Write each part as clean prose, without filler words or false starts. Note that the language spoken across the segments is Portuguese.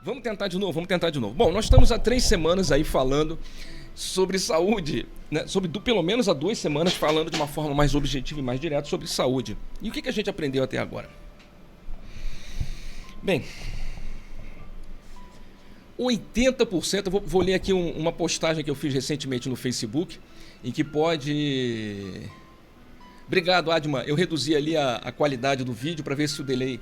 Vamos tentar de novo. Bom, nós estamos há 3 semanas aí falando sobre saúde, né? Pelo menos há 2 semanas falando de uma forma mais objetiva e mais direta sobre saúde. E o que a gente aprendeu até agora? Bem, 80%, eu vou ler aqui uma postagem que eu fiz recentemente no Facebook, em que pode... Obrigado, Adma, eu reduzi ali a qualidade do vídeo para ver se o delay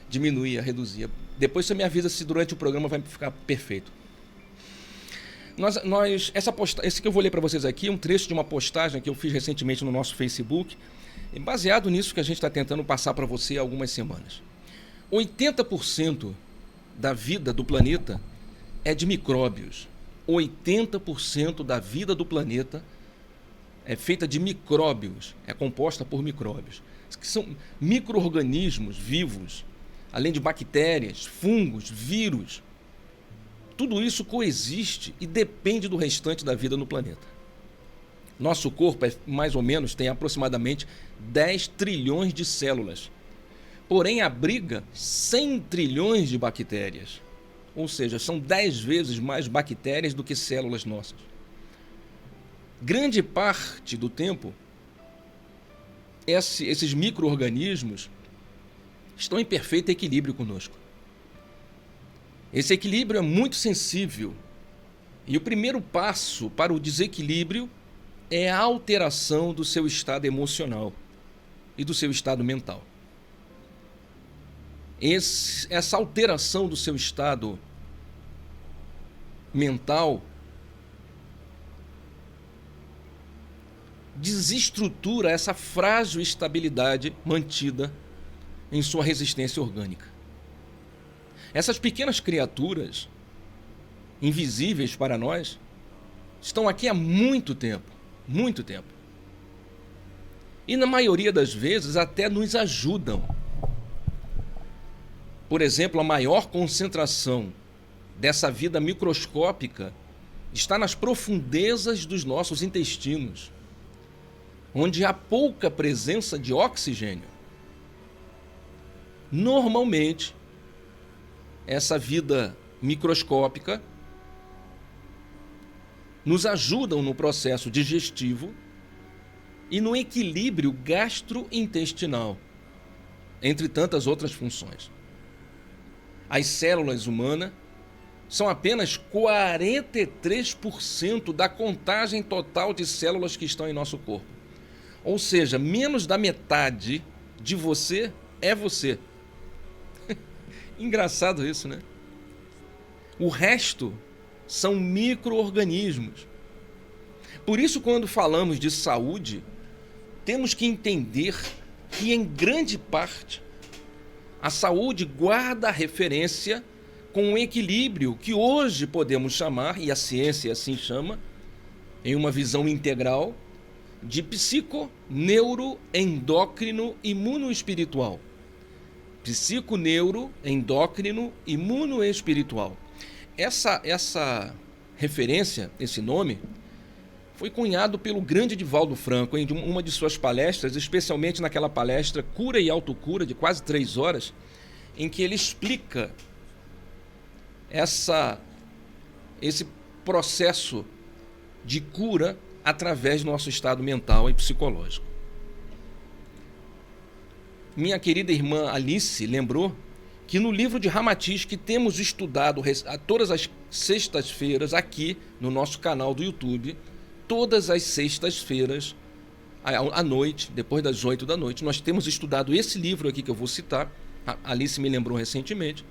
diminuía, reduzia. Depois você me avisa se durante o programa vai ficar perfeito. Esse que eu vou ler para vocês aqui é um trecho de uma postagem que eu fiz recentemente no nosso Facebook, e baseado nisso que a gente está tentando passar para você há algumas semanas. 80% da vida do planeta é de micróbios. 80% da vida do planeta é feita de micróbios, é composta por micróbios, que são micro-organismos vivos, além de bactérias, fungos, vírus. Tudo isso coexiste e depende do restante da vida no planeta. Nosso corpo mais ou menos tem aproximadamente 10 trilhões de células, porém abriga 100 trilhões de bactérias. Ou seja, são 10 vezes mais bactérias do que células nossas. Grande parte do tempo, esses micro-organismos estão em perfeito equilíbrio conosco. Esse equilíbrio é muito sensível. E o primeiro passo para o desequilíbrio é a alteração do seu estado emocional e do seu estado mental. Essa alteração do seu estado mental desestrutura essa frágil estabilidade mantida em sua resistência orgânica. Essas pequenas criaturas, invisíveis para nós, estão aqui há muito tempo, muito tempo. E na maioria das vezes até nos ajudam. Por exemplo, a maior concentração dessa vida microscópica está nas profundezas dos nossos intestinos, onde há pouca presença de oxigênio. Normalmente, essa vida microscópica nos ajuda no processo digestivo e no equilíbrio gastrointestinal, entre tantas outras funções. As células humanas são apenas 43% da contagem total de células que estão em nosso corpo. Ou seja, menos da metade de você é você. Engraçado isso, né? O resto são micro-organismos. Por isso, quando falamos de saúde, temos que entender que, em grande parte, a saúde guarda a referência com um equilíbrio que hoje podemos chamar, e a ciência assim chama, em uma visão integral, de psico, neuro, endócrino, imunoespiritual. Psico, neuro, endócrino, imunoespiritual. Essa referência, esse nome, foi cunhado pelo grande Divaldo Franco em uma de suas palestras, especialmente naquela palestra Cura e Autocura, de quase 3 horas, em que ele explica esse processo de cura através do nosso estado mental e psicológico. Minha querida irmã Alice lembrou que no livro de Ramatiz, que temos estudado todas as sextas-feiras aqui no nosso canal do YouTube, todas as sextas-feiras à noite, depois das 8 da noite, nós temos estudado esse livro aqui que eu vou citar. A Alice me lembrou recentemente.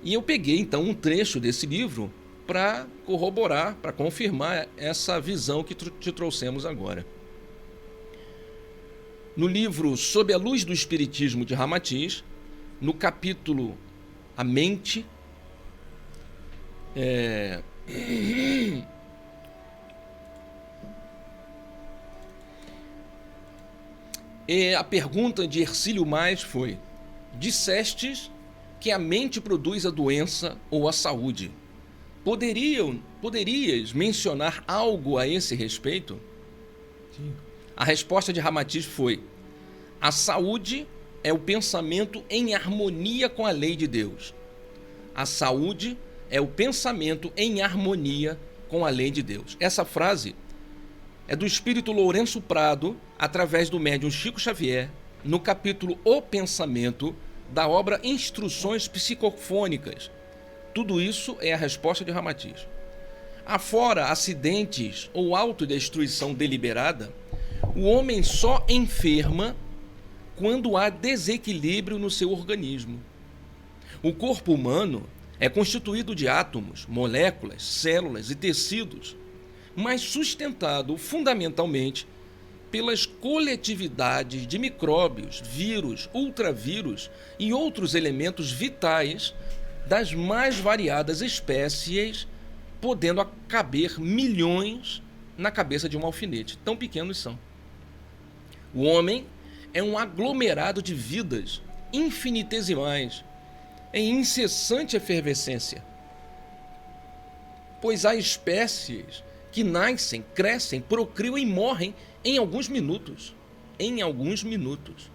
E eu peguei então um trecho desse livro para corroborar, para confirmar essa visão que te trouxemos agora. No livro Sob a Luz do Espiritismo de Ramatiz, no capítulo A Mente, a pergunta de Hercílio Mais foi: dissestes que a mente produz a doença ou a saúde. Poderias mencionar algo a esse respeito? Sim. A resposta de Ramatiz foi: a saúde é o pensamento em harmonia com a lei de Deus. A saúde é o pensamento em harmonia com a lei de Deus. Essa frase é do espírito Lourenço Prado, através do médium Chico Xavier, no capítulo O Pensamento, da obra Instruções Psicofônicas. Tudo isso é a resposta de Ramatiz. Afora acidentes ou autodestruição deliberada, o homem só enferma quando há desequilíbrio no seu organismo. O corpo humano é constituído de átomos, moléculas, células e tecidos, mas sustentado fundamentalmente pelas coletividades de micróbios, vírus, ultravírus e outros elementos vitais das mais variadas espécies, podendo caber milhões na cabeça de um alfinete. Tão pequenos são. O homem é um aglomerado de vidas infinitesimais, em incessante efervescência, pois há espécies que nascem, crescem, procriam e morrem em alguns minutos. Em alguns minutos.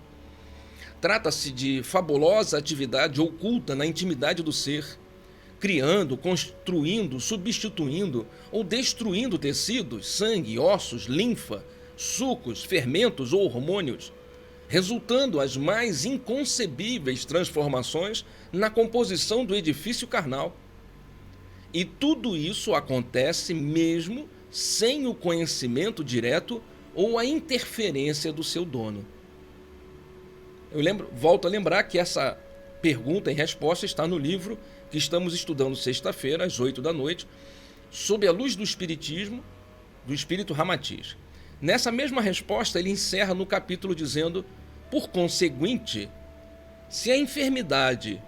Trata-se de fabulosa atividade oculta na intimidade do ser, criando, construindo, substituindo ou destruindo tecidos, sangue, ossos, linfa, sucos, fermentos ou hormônios, resultando as mais inconcebíveis transformações na composição do edifício carnal. E tudo isso acontece mesmo sem o conhecimento direto ou a interferência do seu dono. Volto a lembrar que essa pergunta e resposta está no livro que estamos estudando sexta-feira, às 8 da noite, sob a luz do Espiritismo, do Espírito Ramatiz. Nessa mesma resposta, ele encerra no capítulo dizendo: por conseguinte, se a enfermidade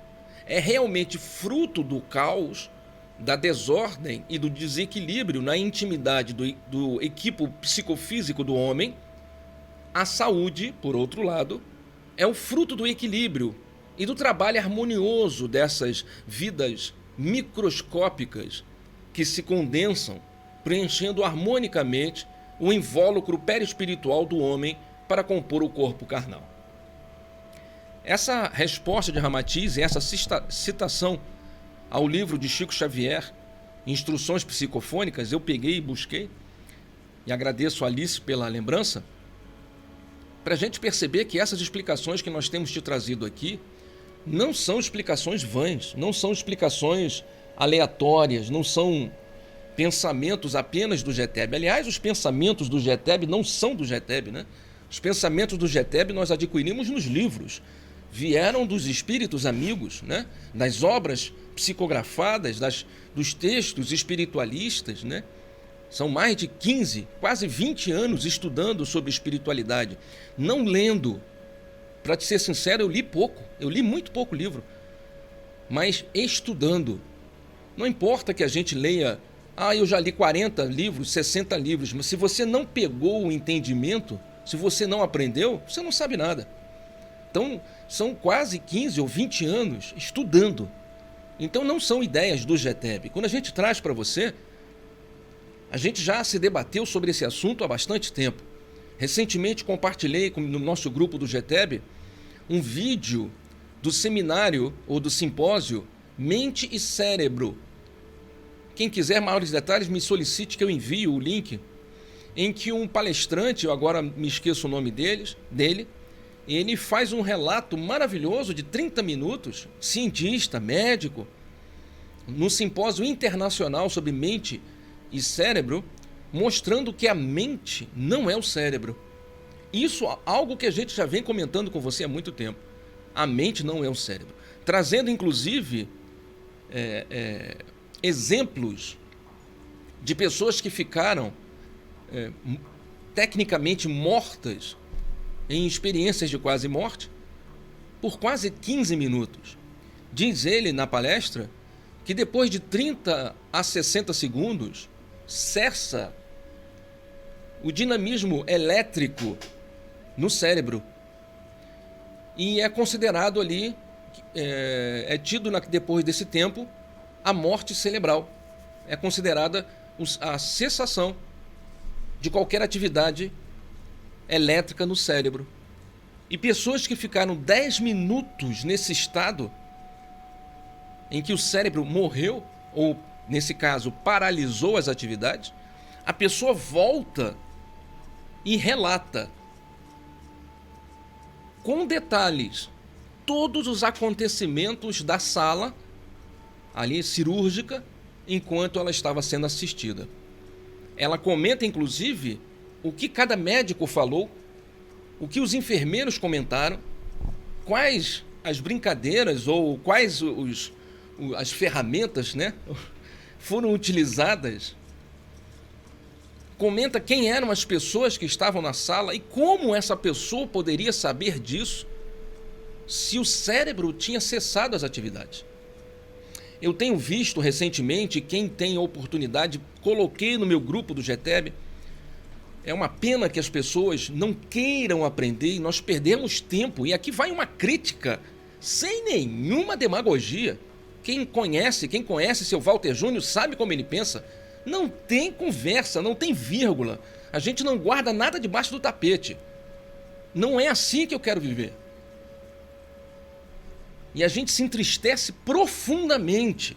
é realmente fruto do caos, da desordem e do desequilíbrio na intimidade do equipo psicofísico do homem, a saúde, por outro lado, é o fruto do equilíbrio e do trabalho harmonioso dessas vidas microscópicas que se condensam, preenchendo harmonicamente o invólucro perispiritual do homem para compor o corpo carnal. Essa resposta de Ramatiz e essa citação ao livro de Chico Xavier, Instruções Psicofônicas, eu peguei e busquei, e agradeço a Alice pela lembrança, para a gente perceber que essas explicações que nós temos te trazido aqui não são explicações vãs, não são explicações aleatórias, não são pensamentos apenas do GETEB. Aliás, os pensamentos do GETEB não são do GETEB, né? Os pensamentos do GETEB nós adquirimos nos livros, vieram dos espíritos amigos, né? Das obras psicografadas, dos textos espiritualistas, né? São mais de 15, quase 20 anos estudando sobre espiritualidade, não lendo. Para te ser sincero, eu li pouco, eu li muito pouco livro, mas estudando. Não importa que a gente leia, eu já li 40 livros, 60 livros, mas se você não pegou o entendimento, se você não aprendeu, você não sabe nada. Então, são quase 15 ou 20 anos estudando. Então, não são ideias do GETEB. Quando a gente traz para você, a gente já se debateu sobre esse assunto há bastante tempo. Recentemente compartilhei no nosso grupo do GETEB um vídeo do seminário ou do simpósio Mente e Cérebro. Quem quiser maiores detalhes, me solicite que eu envio o link, em que um palestrante, eu agora me esqueço o nome dele, ele faz um relato maravilhoso de 30 minutos, cientista, médico, no simpósio internacional sobre mente e cérebro, mostrando que a mente não é o cérebro. Isso é algo que a gente já vem comentando com você há muito tempo. A mente não é o cérebro. Trazendo, inclusive, exemplos de pessoas que ficaram tecnicamente mortas em experiências de quase morte por quase 15 minutos. Diz ele na palestra que depois de 30 a 60 segundos cessa o dinamismo elétrico no cérebro e é considerado ali, é tido depois desse tempo a morte cerebral. É considerada a cessação de qualquer atividade elétrica no cérebro. E pessoas que ficaram 10 minutos nesse estado, em que o cérebro morreu, ou nesse caso, paralisou as atividades, a pessoa volta e relata com detalhes todos os acontecimentos da sala ali cirúrgica enquanto ela estava sendo assistida. Ela comenta inclusive o que cada médico falou, o que os enfermeiros comentaram, quais as brincadeiras ou quais as ferramentas, né, foram utilizadas. Comenta quem eram as pessoas que estavam na sala e como essa pessoa poderia saber disso se o cérebro tinha cessado as atividades. Eu tenho visto recentemente, quem tem a oportunidade, coloquei no meu grupo do GTEB, é uma pena que as pessoas não queiram aprender e nós perdemos tempo. E aqui vai uma crítica sem nenhuma demagogia. Quem conhece seu Walter Júnior sabe como ele pensa. Não tem conversa, não tem vírgula. A gente não guarda nada debaixo do tapete. Não é assim que eu quero viver. E a gente se entristece profundamente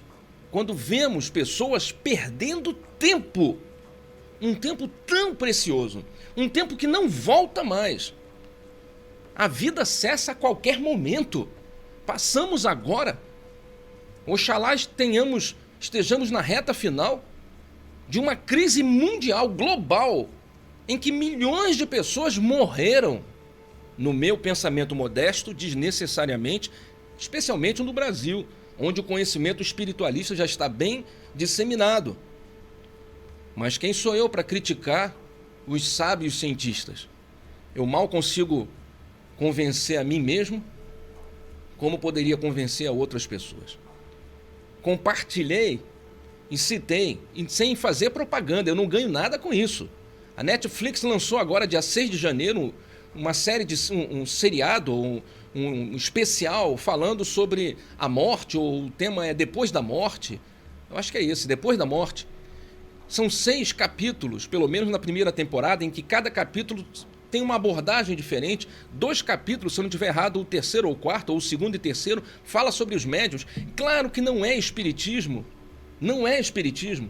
quando vemos pessoas perdendo tempo. Um tempo tão precioso. Um tempo que não volta mais. A vida cessa a qualquer momento. Passamos agora. Oxalá estejamos na reta final de uma crise mundial, global, em que milhões de pessoas morreram, no meu pensamento modesto, desnecessariamente, especialmente no Brasil, onde o conhecimento espiritualista já está bem disseminado. Mas quem sou eu para criticar os sábios cientistas? Eu mal consigo convencer a mim mesmo, como poderia convencer a outras pessoas? Compartilhei e citei, sem fazer propaganda, eu não ganho nada com isso. A Netflix lançou agora, dia 6 de janeiro, uma série um seriado, um especial falando sobre a morte, ou o tema é Depois da Morte. Eu acho que é esse, Depois da Morte. São 6 capítulos, pelo menos na primeira temporada, em que cada capítulo tem uma abordagem diferente. 2 capítulos, se eu não estiver errado, o terceiro ou o quarto, ou o segundo e terceiro, fala sobre os médiuns. Claro que não é espiritismo. Não é espiritismo.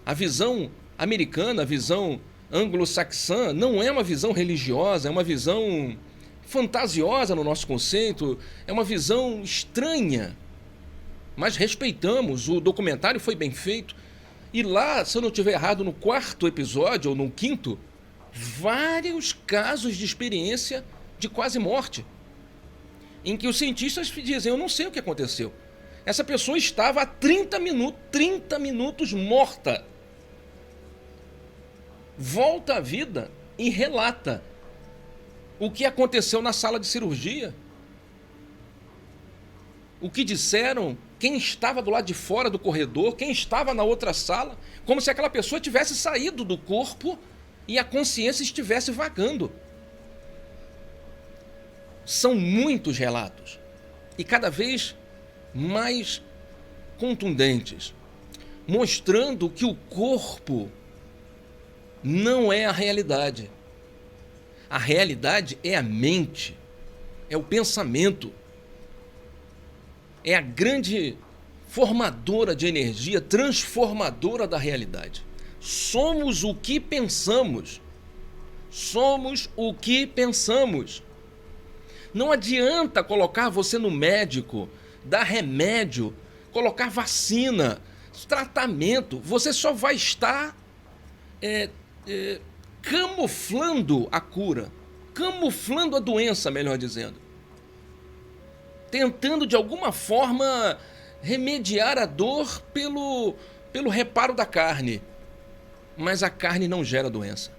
A visão americana, a visão anglo-saxã, não é uma visão religiosa, é uma visão fantasiosa no nosso conceito, é uma visão estranha. Mas respeitamos, o documentário foi bem feito. E lá, se eu não estiver errado, no 4º episódio, ou no 5º, vários casos de experiência de quase morte, em que os cientistas dizem, eu não sei o que aconteceu. Essa pessoa estava há 30 minutos morta. Volta à vida e relata o que aconteceu na sala de cirurgia. O que disseram, quem estava do lado de fora do corredor, quem estava na outra sala, como se aquela pessoa tivesse saído do corpo e a consciência estivesse vagando. São muitos relatos e cada vez mais contundentes, mostrando que o corpo não é a realidade. A realidade é a mente, é o pensamento, é a grande formadora de energia, transformadora da realidade. Somos o que pensamos. Somos o que pensamos. Não adianta colocar você no médico, dar remédio, colocar vacina, tratamento. Você só vai estar camuflando a cura, camuflando a doença, melhor dizendo. Tentando de alguma forma remediar a dor pelo reparo da carne. Mas a carne não gera doença.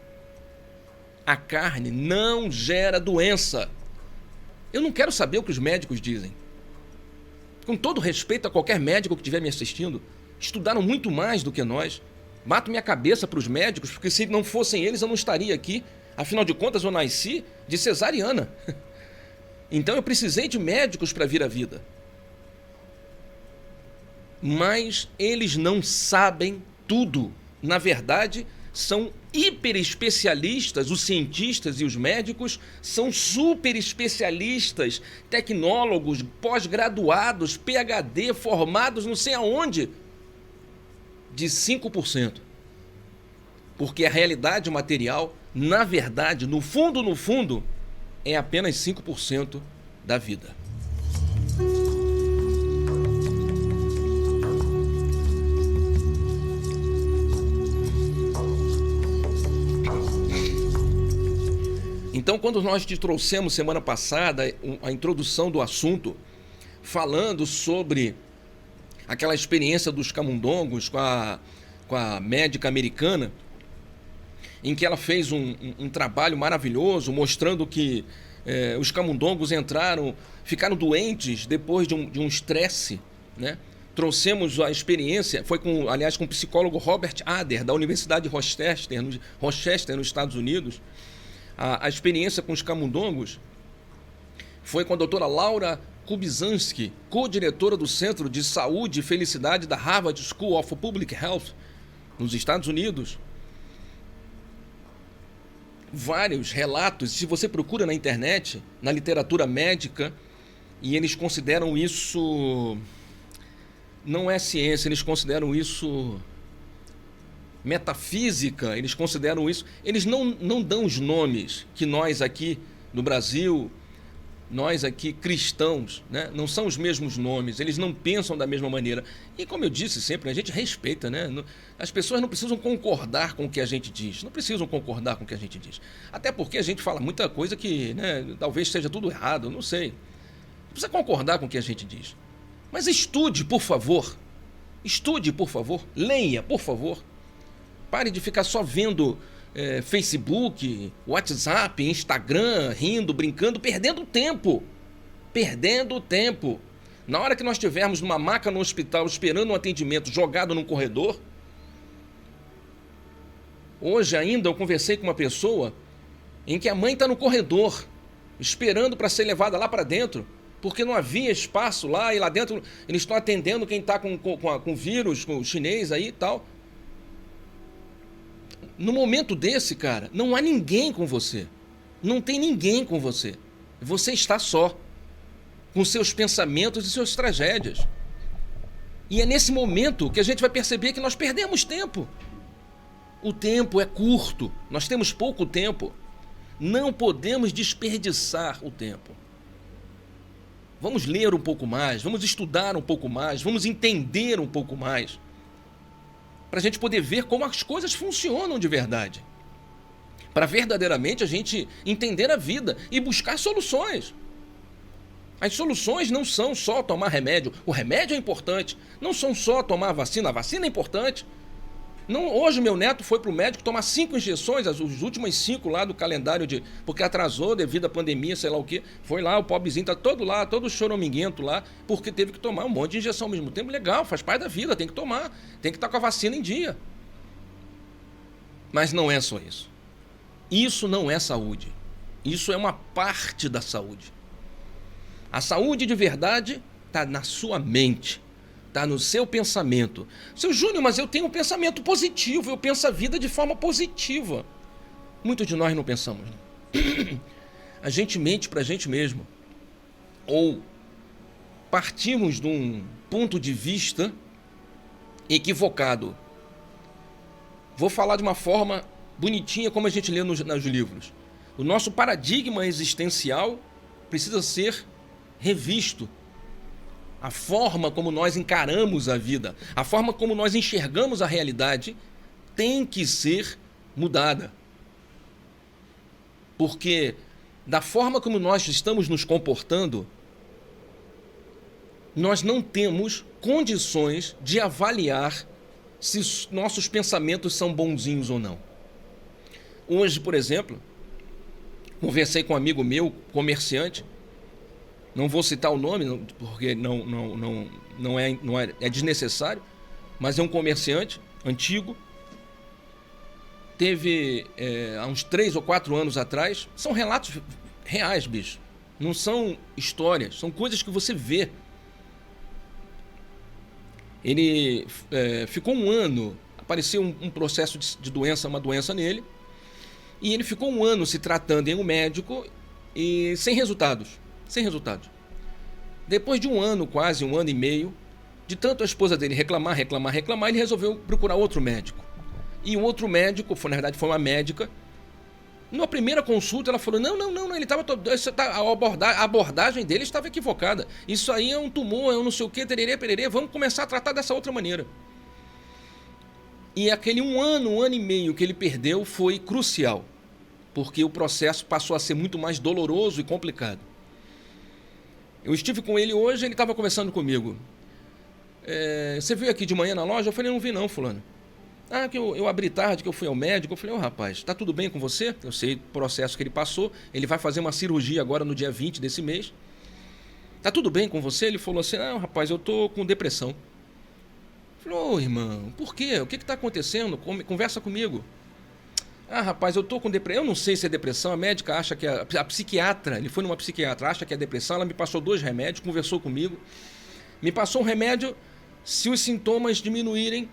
A carne não gera doença. Eu não quero saber o que os médicos dizem. Com todo respeito a qualquer médico que estiver me assistindo, estudaram muito mais do que nós. Mato minha cabeça para os médicos, porque se não fossem eles eu não estaria aqui. Afinal de contas, eu nasci de cesariana. Então eu precisei de médicos para vir à vida. Mas eles não sabem tudo. Na verdade, são hiper especialistas, os cientistas e os médicos são super especialistas, tecnólogos, pós-graduados, PhD, formados não sei aonde, de 5%. Porque a realidade material, na verdade, no fundo, é apenas 5% da vida. Então, quando nós te trouxemos semana passada a introdução do assunto, falando sobre aquela experiência dos camundongos com a médica americana, em que ela fez um trabalho maravilhoso, mostrando que os camundongos ficaram doentes depois de um estresse, né? Trouxemos a experiência, foi com o psicólogo Robert Adler, da Universidade de Rochester, nos Estados Unidos. A experiência com os camundongos foi com a doutora Laura Kubizanski, co-diretora do Centro de Saúde e Felicidade da Harvard School of Public Health, nos Estados Unidos. Vários relatos, se você procura na internet, na literatura médica, e eles consideram isso... não é ciência, eles consideram isso... metafísica, eles consideram isso, eles não dão os nomes que nós aqui no Brasil, nós aqui cristãos, né? Não são os mesmos nomes, eles não pensam da mesma maneira. E como eu disse sempre, a gente respeita, né? As pessoas não precisam concordar com o que a gente diz, não precisam concordar com o que a gente diz. Até porque a gente fala muita coisa que, né, talvez seja tudo errado, não sei. Não precisa concordar com o que a gente diz. Mas estude, por favor. Estude, por favor. Leia, por favor. Pare de ficar só vendo Facebook, WhatsApp, Instagram, rindo, brincando, perdendo tempo. Perdendo tempo. Na hora que nós estivermos numa maca no hospital esperando um atendimento jogado num corredor... Hoje ainda eu conversei com uma pessoa em que a mãe está no corredor, esperando para ser levada lá para dentro, porque não havia espaço lá, e lá dentro eles estão atendendo quem está com vírus, com o chinês aí e tal. No momento desse, cara, não há ninguém com você. Não tem ninguém com você. Você está só, com seus pensamentos e suas tragédias. E é nesse momento que a gente vai perceber que nós perdemos tempo. O tempo é curto, nós temos pouco tempo. Não podemos desperdiçar o tempo. Vamos ler um pouco mais, vamos estudar um pouco mais, vamos entender um pouco mais, para a gente poder ver como as coisas funcionam de verdade. Para verdadeiramente a gente entender a vida e buscar soluções. As soluções não são só tomar remédio. O remédio é importante. Não são só tomar a vacina é importante. Não, hoje meu neto foi para o médico tomar 5 injeções, as últimas 5 lá do calendário, porque atrasou devido à pandemia, sei lá o quê. Foi lá, o pobrezinho tá todo lá, todo choraminguento lá, porque teve que tomar um monte de injeção ao mesmo tempo. Legal, faz parte da vida, tem que tomar, tem que estar com a vacina em dia. Mas não é só isso. Isso não é saúde. Isso é uma parte da saúde. A saúde de verdade está na sua mente. Está no seu pensamento. Seu Júnior, mas eu tenho um pensamento positivo, eu penso a vida de forma positiva. Muitos de nós não pensamos. A gente mente para a gente mesmo. Ou partimos de um ponto de vista equivocado. Vou falar de uma forma bonitinha como a gente lê nos livros. O nosso paradigma existencial precisa ser revisto. A forma como nós encaramos a vida, a forma como nós enxergamos a realidade tem que ser mudada. Porque da forma como nós estamos nos comportando, nós não temos condições de avaliar se nossos pensamentos são bonzinhos ou não. Hoje, por exemplo, conversei com um amigo meu, comerciante. Não vou citar o nome, porque é desnecessário, mas é um comerciante antigo. Teve, há uns 3 ou 4 anos atrás, são relatos reais, bicho. Não são histórias, são coisas que você vê. Ele ficou um ano apareceu um processo de doença, uma doença nele, e ele ficou um ano se tratando em um médico e sem resultados. Sem resultados. Depois de um ano, quase um ano e meio, de tanto a esposa dele reclamar, ele resolveu procurar outro médico. E o outro médico, na verdade foi uma médica, na primeira consulta ela falou, não, ele estava, a abordagem dele estava equivocada. Isso aí é um tumor, é um não sei o que, tererê, pererê, vamos começar a tratar dessa outra maneira. E aquele um ano e meio que ele perdeu foi crucial, porque o processo passou a ser muito mais doloroso e complicado. Eu estive com ele hoje, ele estava conversando comigo. Você veio aqui de manhã na loja? Eu falei, não vi não, fulano. Que eu abri tarde, que eu fui ao médico. Eu falei, rapaz, tá tudo bem com você? Eu sei o processo que ele passou. Ele vai fazer uma cirurgia agora no dia 20 desse mês. Tá tudo bem com você? Ele falou assim, rapaz, eu tô com depressão. Eu falei, irmão, por quê? O que tá acontecendo? Conversa comigo. Rapaz, eu tô com depressão. Eu não sei se é depressão. A médica acha que a psiquiatra, ele foi numa psiquiatra, acha que é depressão. Ela me passou 2 remédios, conversou comigo. Me passou um remédio, se os sintomas diminuírem,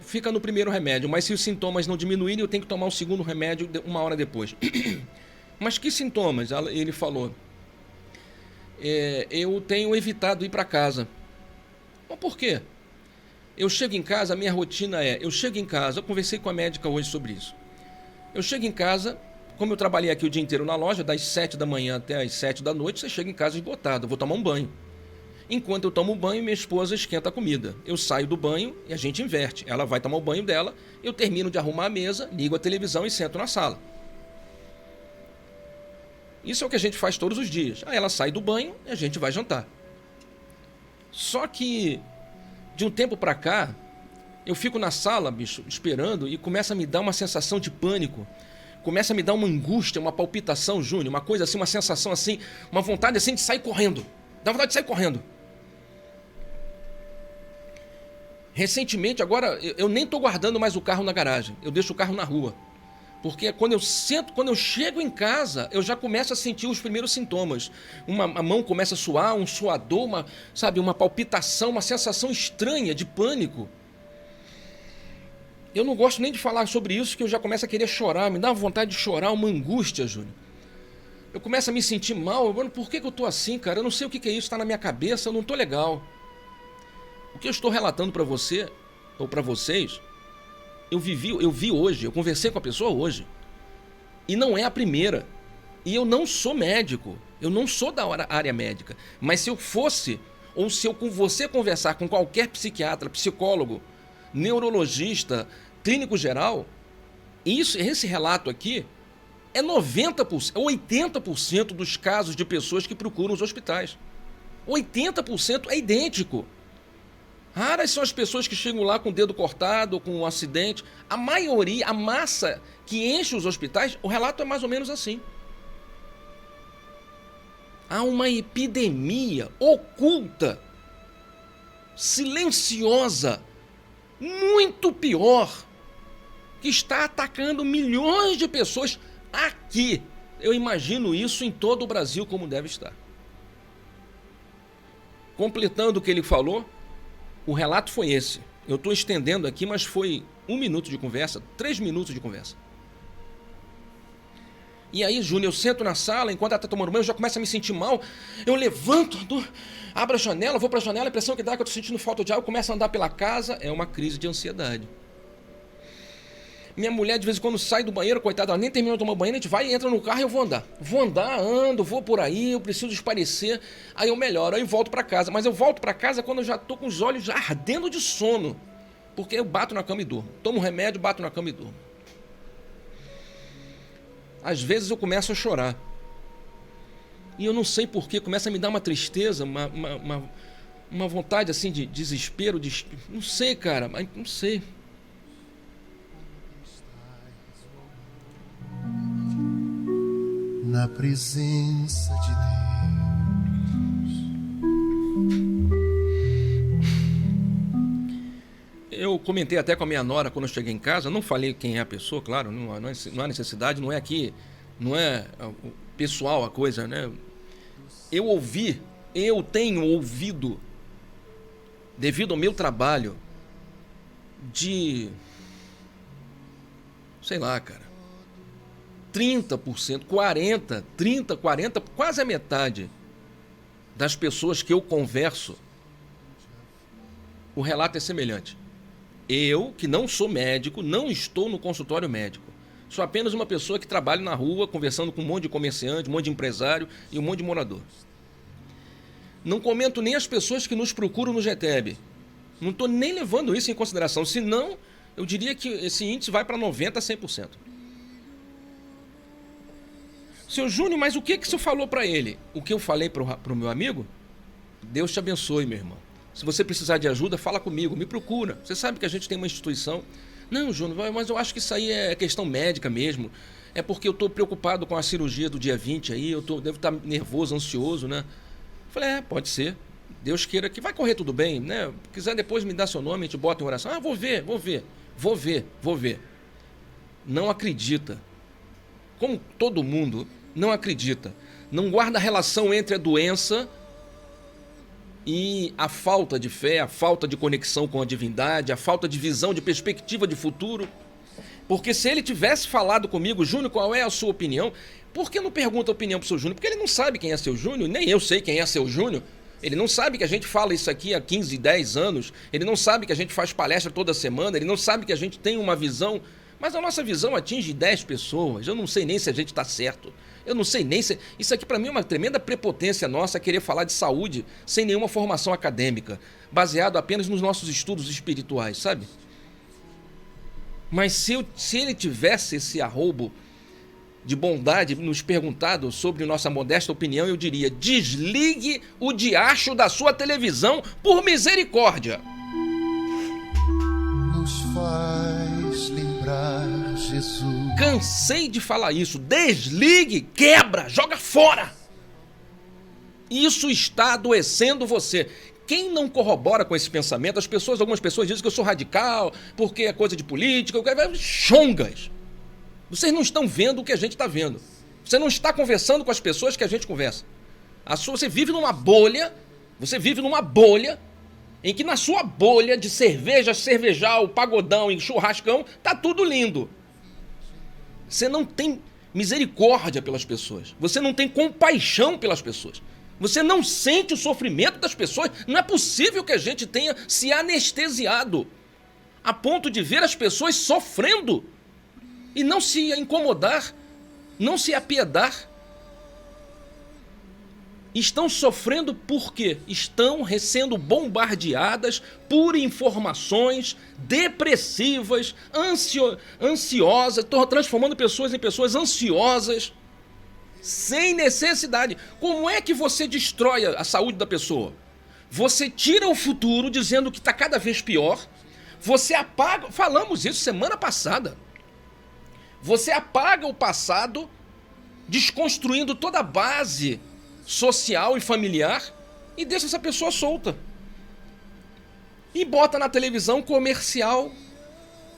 fica no primeiro remédio. Mas se os sintomas não diminuírem, eu tenho que tomar o segundo remédio 1 hora depois. Mas que sintomas? Ele falou. Eu tenho evitado ir para casa. Mas por quê? Eu chego em casa, a minha rotina eu chego em casa, eu conversei com a médica hoje sobre isso. Eu chego em casa, como eu trabalhei aqui o dia inteiro na loja, das 7 da manhã até as 7 da noite, você chega em casa esgotado, eu vou tomar um banho. Enquanto eu tomo banho, minha esposa esquenta a comida. Eu saio do banho e a gente inverte. Ela vai tomar o banho dela, eu termino de arrumar a mesa, ligo a televisão e sento na sala. Isso é o que a gente faz todos os dias. Aí ela sai do banho e a gente vai jantar. Só que, de um tempo pra cá, eu fico na sala, bicho, esperando, e começa a me dar uma sensação de pânico. Começa a me dar uma angústia, uma palpitação, Júnior, uma coisa assim, uma sensação assim, uma vontade assim de sair correndo. Dá vontade de sair correndo. Recentemente, agora, eu nem estou guardando mais o carro na garagem. Eu deixo o carro na rua. Porque quando eu chego em casa, eu já começo a sentir os primeiros sintomas. A mão começa a suar, um suador, uma palpitação, uma sensação estranha de pânico. Eu não gosto nem de falar sobre isso, que eu já começo a querer chorar. Me dá uma vontade de chorar, uma angústia, Júnior. Eu começo a me sentir mal. Mano, por que eu tô assim, cara? Eu não sei o que é isso, está na minha cabeça, eu não tô legal. O que eu estou relatando para você, ou para vocês, eu vi hoje, eu conversei com a pessoa hoje. E não é a primeira. E eu não sou médico, eu não sou da área médica. Mas se eu fosse, ou se eu com você conversar com qualquer psiquiatra, psicólogo, neurologista, clínico geral, esse relato aqui é 90%, 80% dos casos de pessoas que procuram os hospitais. 80% é idêntico. Raras são as pessoas que chegam lá com o dedo cortado, com um acidente. A maioria, a massa que enche os hospitais, o relato é mais ou menos assim. Há uma epidemia oculta, silenciosa, muito pior, que está atacando milhões de pessoas aqui. Eu imagino isso em todo o Brasil como deve estar. Completando o que ele falou, o relato foi esse. Eu estou estendendo aqui, mas foi 1 minuto de conversa, 3 minutos de conversa. E aí, Júnior, eu sento na sala, enquanto ela está tomando banho, eu já começo a me sentir mal. Eu levanto, abro a janela, vou para a janela, a impressão que dá é que eu estou sentindo falta de ar, eu começo a andar pela casa, é uma crise de ansiedade. Minha mulher, de vez em quando, sai do banheiro, coitada, ela nem terminou de tomar banho, a gente vai, entra no carro e eu vou andar. Vou andar, ando, vou por aí, eu preciso espairecer, aí eu melhoro, aí eu volto para casa. Mas eu volto para casa quando eu já estou com os olhos já ardendo de sono, porque eu bato na cama e durmo. Tomo um remédio, bato na cama e durmo. Às vezes eu começo a chorar. E eu não sei porquê, começa a me dar uma tristeza, uma vontade assim de desespero, não sei, cara, mas não sei. Na presença de Deus. Eu comentei até com a minha nora quando eu cheguei em casa, não falei quem é a pessoa, claro, não há necessidade, não é aqui, não é pessoal a coisa, né? Eu tenho ouvido, devido ao meu trabalho, de sei lá, cara, 30%, 40%, 30%, 40%, quase a metade das pessoas que eu converso, o relato é semelhante. Eu, que não sou médico, não estou no consultório médico. Sou apenas uma pessoa que trabalha na rua, conversando com um monte de comerciante, um monte de empresário e um monte de morador. Não comento nem as pessoas que nos procuram no GTEB. Não estou nem levando isso em consideração. Senão, eu diria que esse índice vai para 90% a 100%. Seu Júnior, mas o que o senhor falou para ele? O que eu falei para o meu amigo? Deus te abençoe, meu irmão. Se você precisar de ajuda, fala comigo, me procura. Você sabe que a gente tem uma instituição. Não, Júnior, mas eu acho que isso aí é questão médica mesmo. É porque eu estou preocupado com a cirurgia do dia 20 aí, devo estar nervoso, ansioso, né? Eu falei, pode ser. Deus queira que vai correr tudo bem, né? Se quiser depois me dar seu nome, a gente bota em oração. Vou ver. Não acredita. Como todo mundo não acredita. Não guarda relação entre a doença e a falta de fé, a falta de conexão com a divindade, a falta de visão, de perspectiva de futuro. Porque se ele tivesse falado comigo, Júnior, qual é a sua opinião? Por que não pergunta a opinião pro seu Júnior? Porque ele não sabe quem é seu Júnior, nem eu sei quem é seu Júnior. Ele não sabe que a gente fala isso aqui há 15, 10 anos. Ele não sabe que a gente faz palestra toda semana. Ele não sabe que a gente tem uma visão. Mas a nossa visão atinge 10 pessoas. Eu não sei nem se a gente está certo. Eu não sei nem se... Isso aqui para mim é uma tremenda prepotência nossa, querer falar de saúde sem nenhuma formação acadêmica, baseado apenas nos nossos estudos espirituais, sabe? Mas se ele tivesse esse arrobo de bondade nos perguntado sobre nossa modesta opinião, eu diria, desligue o diacho da sua televisão por misericórdia. Nos faz lembrar Jesus. Cansei de falar isso. Desligue, quebra, joga fora. Isso está adoecendo você. Quem não corrobora com esse pensamento, algumas pessoas dizem que eu sou radical, porque é coisa de política, chongas. Vocês não estão vendo o que a gente está vendo. Você não está conversando com as pessoas que a gente conversa. Você vive numa bolha, em que na sua bolha de cerveja, cervejal, pagodão e churrascão, tá tudo lindo. Você não tem misericórdia pelas pessoas. Você não tem compaixão pelas pessoas. Você não sente o sofrimento das pessoas. Não é possível que a gente tenha se anestesiado a ponto de ver as pessoas sofrendo e não se incomodar, não se apiedar. Estão sofrendo porque estão sendo bombardeadas por informações depressivas, ansiosas, transformando pessoas em pessoas ansiosas, sem necessidade. Como é que você destrói a saúde da pessoa? Você tira o futuro dizendo que está cada vez pior, você apaga, falamos isso semana passada, você apaga o passado, desconstruindo toda a base social e familiar, e deixa essa pessoa solta. E bota na televisão comercial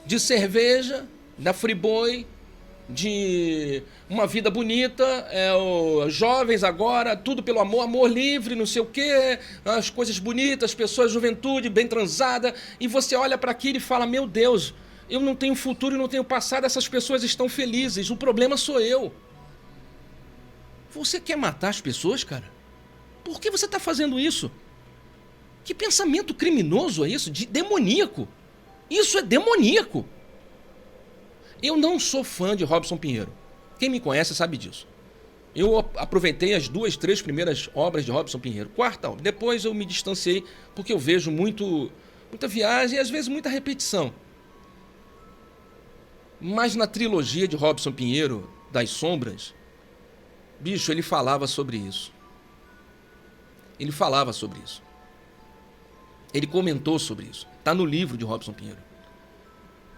de cerveja, da Friboi, de uma vida bonita, jovens agora, tudo pelo amor, amor livre, não sei o quê, as coisas bonitas, pessoas, juventude, bem transada, e você olha para aquilo e fala, meu Deus, eu não tenho futuro e não tenho passado, essas pessoas estão felizes, o problema sou eu. Você quer matar as pessoas, cara? Por que você está fazendo isso? Que pensamento criminoso é isso? Demoníaco. Isso é demoníaco. Eu não sou fã de Robson Pinheiro. Quem me conhece sabe disso. Eu aproveitei as 2, 3 primeiras obras de Robson Pinheiro. Quarta obra. Depois eu me distanciei porque eu vejo muita viagem e às vezes muita repetição. Mas na trilogia de Robson Pinheiro, Das Sombras, bicho, ele falava sobre isso. Ele comentou sobre isso. Está no livro de Robson Pinheiro.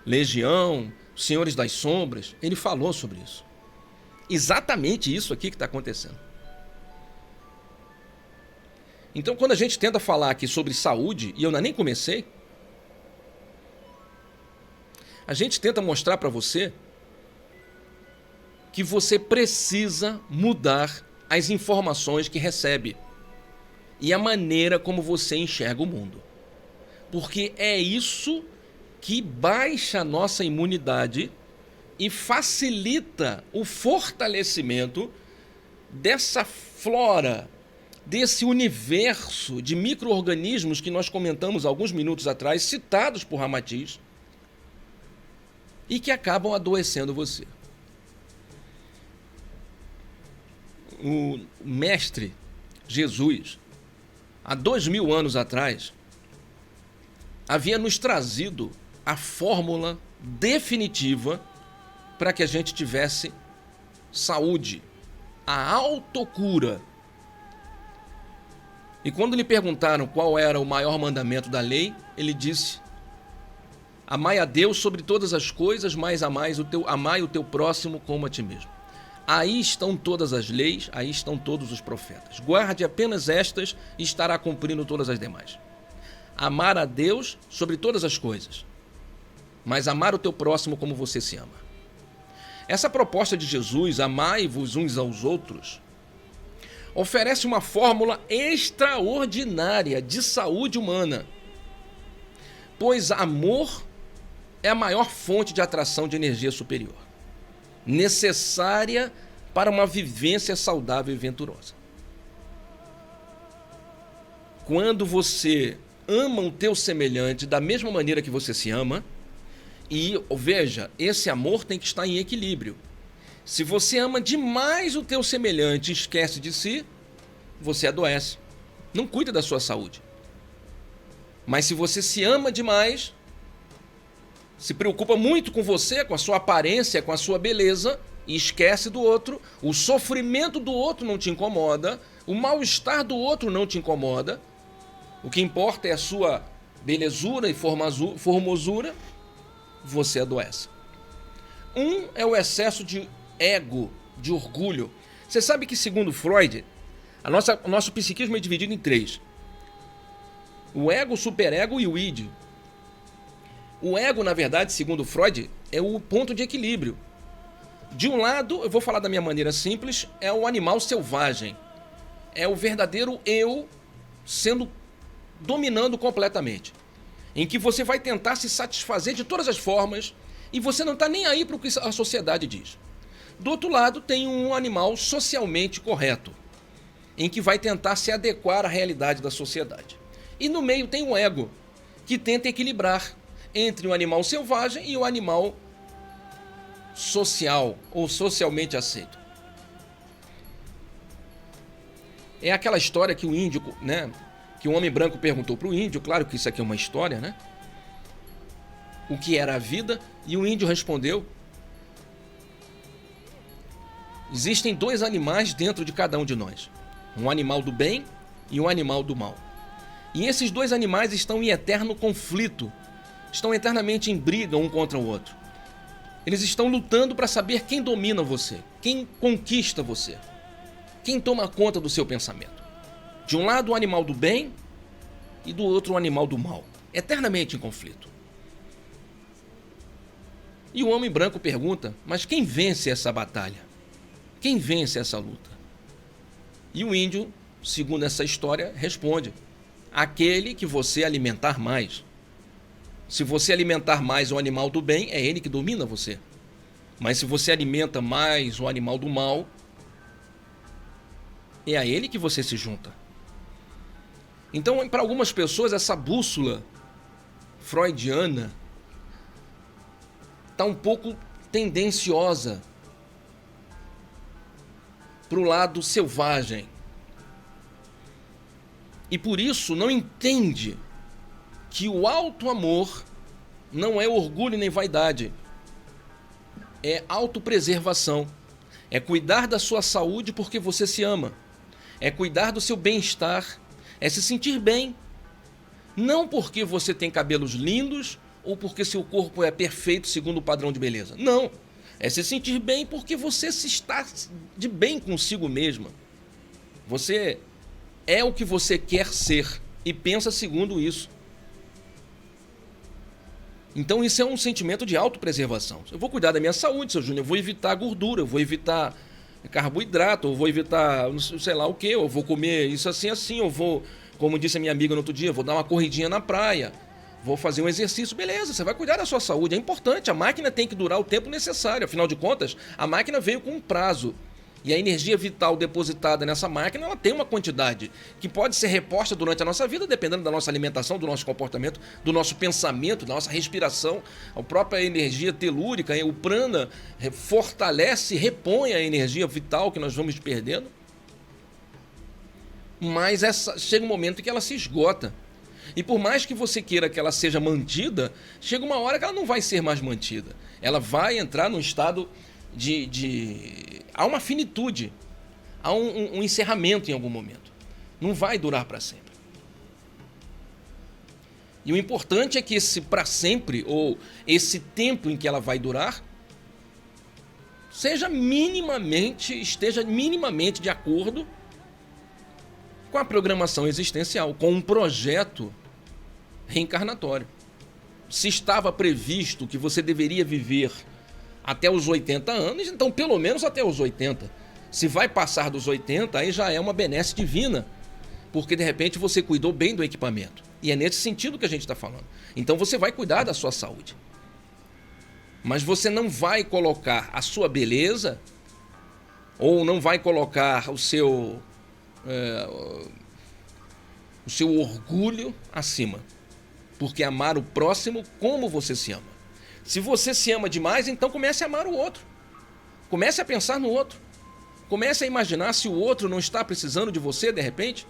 Legião, Senhores das Sombras, ele falou sobre isso. Exatamente isso aqui que está acontecendo. Então, quando a gente tenta falar aqui sobre saúde, e eu ainda nem comecei, a gente tenta mostrar para você que você precisa mudar as informações que recebe e a maneira como você enxerga o mundo. Porque é isso que baixa a nossa imunidade e facilita o fortalecimento dessa flora, desse universo de micro-organismos que nós comentamos alguns minutos atrás, citados por Ramatiz, e que acabam adoecendo você. O mestre Jesus, há 2000 anos atrás, havia nos trazido a fórmula definitiva para que a gente tivesse saúde, a autocura. E quando lhe perguntaram qual era o maior mandamento da lei, ele disse: amai a Deus sobre todas as coisas, mas amai o teu próximo como a ti mesmo. Aí estão todas as leis, aí estão todos os profetas. Guarde apenas estas e estará cumprindo todas as demais. Amar a Deus sobre todas as coisas, mas amar o teu próximo como você se ama. Essa proposta de Jesus, amai-vos uns aos outros, oferece uma fórmula extraordinária de saúde humana, pois amor é a maior fonte de atração de energia superior, necessária para uma vivência saudável e venturosa. Quando você ama o teu semelhante da mesma maneira que você se ama, e veja, esse amor tem que estar em equilíbrio. Se você ama demais o teu semelhante e esquece de si, você adoece, não cuida da sua saúde. Mas se você se ama demais, se preocupa muito com você, com a sua aparência, com a sua beleza, e esquece do outro, o sofrimento do outro não te incomoda, o mal-estar do outro não te incomoda, o que importa é a sua belezura e formosura, você adoece. Um é o excesso de ego, de orgulho. Você sabe que, segundo Freud, o nosso psiquismo é dividido em 3. O ego, o superego e o id. O ego, na verdade, segundo Freud, é o ponto de equilíbrio. De um lado, eu vou falar da minha maneira simples, é o animal selvagem. É o verdadeiro eu dominando completamente. Em que você vai tentar se satisfazer de todas as formas e você não está nem aí para o que a sociedade diz. Do outro lado, tem um animal socialmente correto, em que vai tentar se adequar à realidade da sociedade. E no meio tem o ego, que tenta equilibrar entre o animal selvagem e o animal social ou socialmente aceito. É aquela história que o índio, que o homem branco perguntou para o índio, claro que isso aqui é uma história, o que era a vida, e o índio respondeu: existem 2 animais dentro de cada um de nós, um animal do bem e um animal do mal. E esses 2 animais estão em eterno conflito, estão eternamente em briga um contra o outro. Eles estão lutando para saber quem domina você, quem conquista você, quem toma conta do seu pensamento. De um lado o animal do bem e do outro o animal do mal, eternamente em conflito. E o homem branco pergunta: mas quem vence essa batalha? Quem vence essa luta? E o índio, segundo essa história, responde: aquele que você alimentar mais. Se você alimentar mais o animal do bem, é ele que domina você. Mas se você alimenta mais o animal do mal, é a ele que você se junta. Então, para algumas pessoas, essa bússola freudiana está um pouco tendenciosa para o lado selvagem. E por isso não entende que o alto amor não é orgulho nem vaidade. É autopreservação. É cuidar da sua saúde porque você se ama. É cuidar do seu bem-estar. É se sentir bem. Não porque você tem cabelos lindos ou porque seu corpo é perfeito segundo o padrão de beleza. Não. É se sentir bem porque você se está de bem consigo mesma. Você é o que você quer ser e pensa segundo isso. Então isso é um sentimento de autopreservação. Eu vou cuidar da minha saúde, seu Júnior, eu vou evitar gordura, eu vou evitar carboidrato, eu vou evitar sei lá o que, eu vou comer isso assim, eu vou, como disse a minha amiga no outro dia, eu vou dar uma corridinha na praia, Vou fazer um exercício, beleza, você vai cuidar da sua saúde, é importante, a máquina tem que durar o tempo necessário, afinal de contas, a máquina veio com um prazo. E a energia vital depositada nessa máquina, ela tem uma quantidade que pode ser reposta durante a nossa vida, dependendo da nossa alimentação, do nosso comportamento, do nosso pensamento, da nossa respiração. A própria energia telúrica, o prana, fortalece, repõe a energia vital que nós vamos perdendo. Mas chega um momento em que ela se esgota. E por mais que você queira que ela seja mantida, chega uma hora que ela não vai ser mais mantida. Ela vai entrar num estado há uma finitude, há um encerramento em algum momento. Não vai durar para sempre. E o importante é que esse para sempre, ou esse tempo em que ela vai durar, esteja minimamente de acordo com a programação existencial, com um projeto reencarnatório. Se estava previsto que você deveria viver até os 80 anos, então pelo menos até os 80. Se vai passar dos 80, aí já é uma benesse divina, porque de repente você cuidou bem do equipamento. E é nesse sentido que a gente está falando. Então você vai cuidar da sua saúde. Mas você não vai colocar a sua beleza, ou não vai colocar o seu orgulho acima. Porque amar o próximo como você se ama. Se você se ama demais, então comece a amar o outro. Comece a pensar no outro. Comece a imaginar se o outro não está precisando de você, de repente.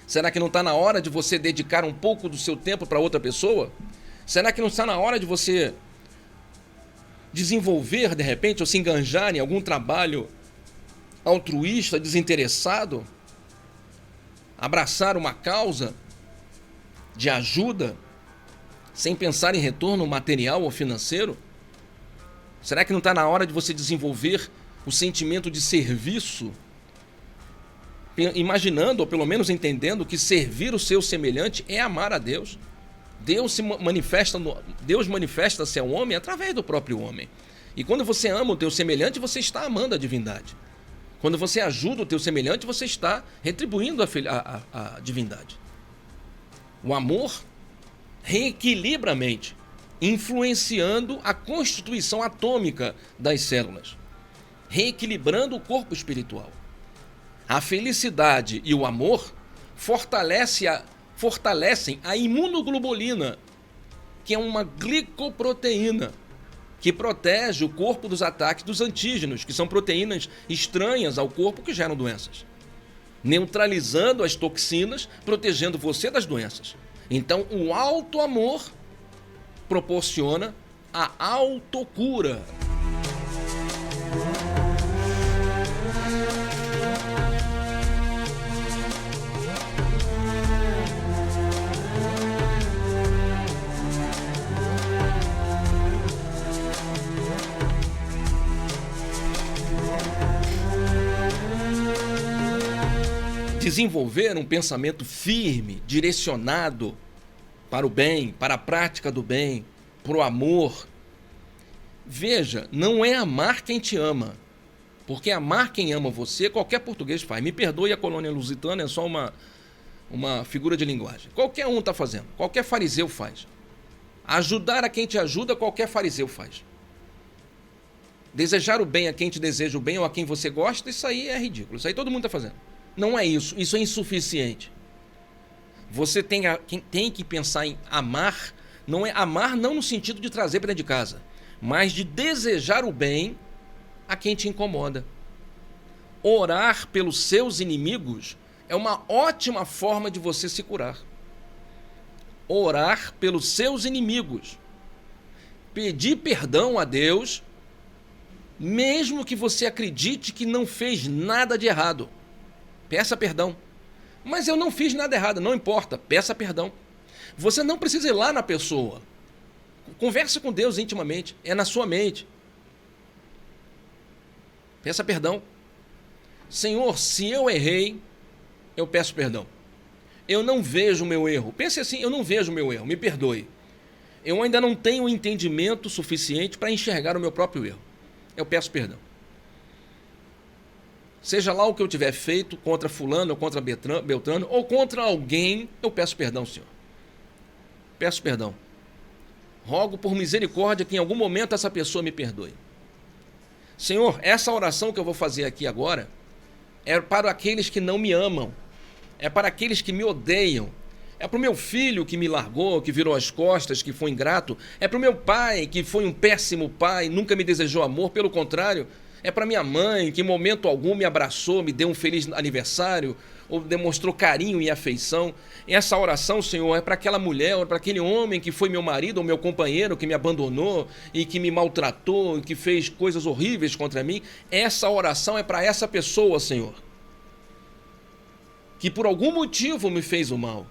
Será que não está na hora de você dedicar um pouco do seu tempo para outra pessoa? Será que não está na hora de você desenvolver, de repente, ou se enganjar em algum trabalho altruísta, desinteressado? Abraçar uma causa de ajuda, sem pensar em retorno material ou financeiro? Será que não está na hora de você desenvolver o sentimento de serviço? Imaginando, ou pelo menos entendendo, que servir o seu semelhante é amar a Deus. Deus manifesta-se ao homem através do próprio homem. E quando você ama o teu semelhante, você está amando a divindade. Quando você ajuda o teu semelhante, você está retribuindo a divindade. O amor reequilibra a mente, influenciando a constituição atômica das células, reequilibrando o corpo espiritual. A felicidade e o amor fortalecem a imunoglobulina, que é uma glicoproteína que protege o corpo dos ataques dos antígenos, que são proteínas estranhas ao corpo que geram doenças, neutralizando as toxinas, protegendo você das doenças. Então, o alto amor proporciona a autocura. Desenvolver um pensamento firme, direcionado para o bem, para a prática do bem, para o amor. Veja, não é amar quem te ama, porque amar quem ama você, qualquer português faz. Me perdoe, a colônia lusitana é só uma figura de linguagem. Qualquer um está fazendo, qualquer fariseu faz. Ajudar a quem te ajuda, qualquer fariseu faz. Desejar o bem a quem te deseja o bem ou a quem você gosta, isso aí é ridículo, isso aí todo mundo está fazendo. Não é isso, isso é insuficiente. Você tem que pensar em amar, não no sentido de trazer para dentro de casa, mas de desejar o bem a quem te incomoda. Orar pelos seus inimigos é uma ótima forma de você se curar. Orar pelos seus inimigos. Pedir perdão a Deus, mesmo que você acredite que não fez nada de errado. Peça perdão. Mas eu não fiz nada errado, não importa, peça perdão. Você não precisa ir lá na pessoa. Converse com Deus intimamente, é na sua mente. Peça perdão. Senhor, se eu errei, eu peço perdão. Eu não vejo o meu erro. Pense assim, eu não vejo o meu erro, me perdoe. Eu ainda não tenho entendimento suficiente para enxergar o meu próprio erro. Eu peço perdão. Seja lá o que eu tiver feito contra fulano, ou contra Beltrano, ou contra alguém, eu peço perdão, Senhor. peço perdão. Rogo por misericórdia que em algum momento essa pessoa me perdoe. Senhor, essa oração que eu vou fazer aqui agora é para aqueles que não me amam, é para aqueles que me odeiam, é para o meu filho que me largou, que virou as costas, que foi ingrato, é para o meu pai que foi um péssimo pai, nunca me desejou amor, pelo contrário, é para minha mãe que em momento algum me abraçou, me deu um feliz aniversário, ou demonstrou carinho e afeição. Essa oração, Senhor, é para aquela mulher, ou para aquele homem que foi meu marido ou meu companheiro, que me abandonou e que me maltratou e que fez coisas horríveis contra mim. Essa oração é para essa pessoa, Senhor, que por algum motivo me fez o mal.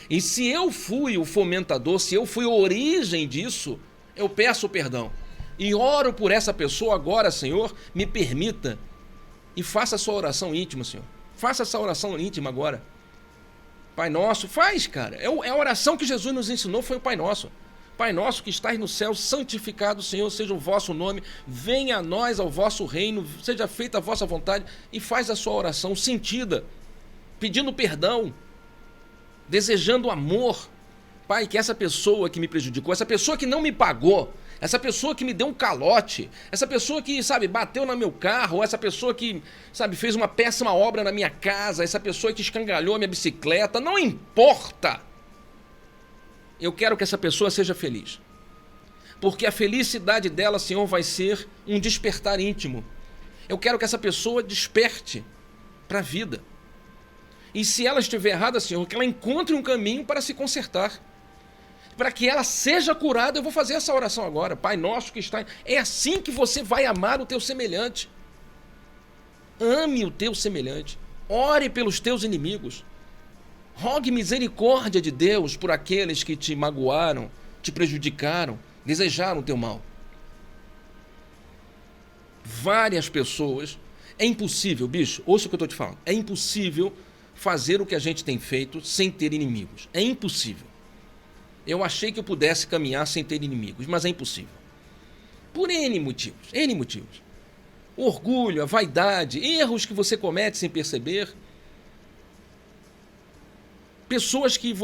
E se eu fui o fomentador, se eu fui a origem disso, eu peço perdão. E oro por essa pessoa agora, Senhor, me permita. E faça a sua oração íntima, Senhor. Faça essa oração íntima agora. Pai Nosso, faz, cara. É a oração que Jesus nos ensinou, foi o Pai Nosso. Pai Nosso que estás no céu, santificado, Senhor, seja o vosso nome. Venha a nós ao vosso reino, seja feita a vossa vontade. E faz a sua oração sentida, pedindo perdão, desejando amor. Pai, que essa pessoa que me prejudicou, essa pessoa que não me pagou, essa pessoa que me deu um calote, essa pessoa que, bateu no meu carro, essa pessoa que, fez uma péssima obra na minha casa, essa pessoa que escangalhou a minha bicicleta, não importa. Eu quero que essa pessoa seja feliz. Porque a felicidade dela, Senhor, vai ser um despertar íntimo. Eu quero que essa pessoa desperte para a vida. E se ela estiver errada, Senhor, que ela encontre um caminho para se consertar. Para que ela seja curada, eu vou fazer essa oração agora. Pai Nosso que está... É assim que você vai amar o teu semelhante. Ame o teu semelhante. Ore pelos teus inimigos. Rogue misericórdia de Deus por aqueles que te magoaram, te prejudicaram, desejaram o teu mal. Várias pessoas... É impossível, bicho, ouça o que eu estou te falando. É impossível fazer o que a gente tem feito sem ter inimigos. É impossível. Eu achei que eu pudesse caminhar sem ter inimigos, mas é impossível. Por N motivos, N motivos. O orgulho, a vaidade, erros que você comete sem perceber. Pessoas que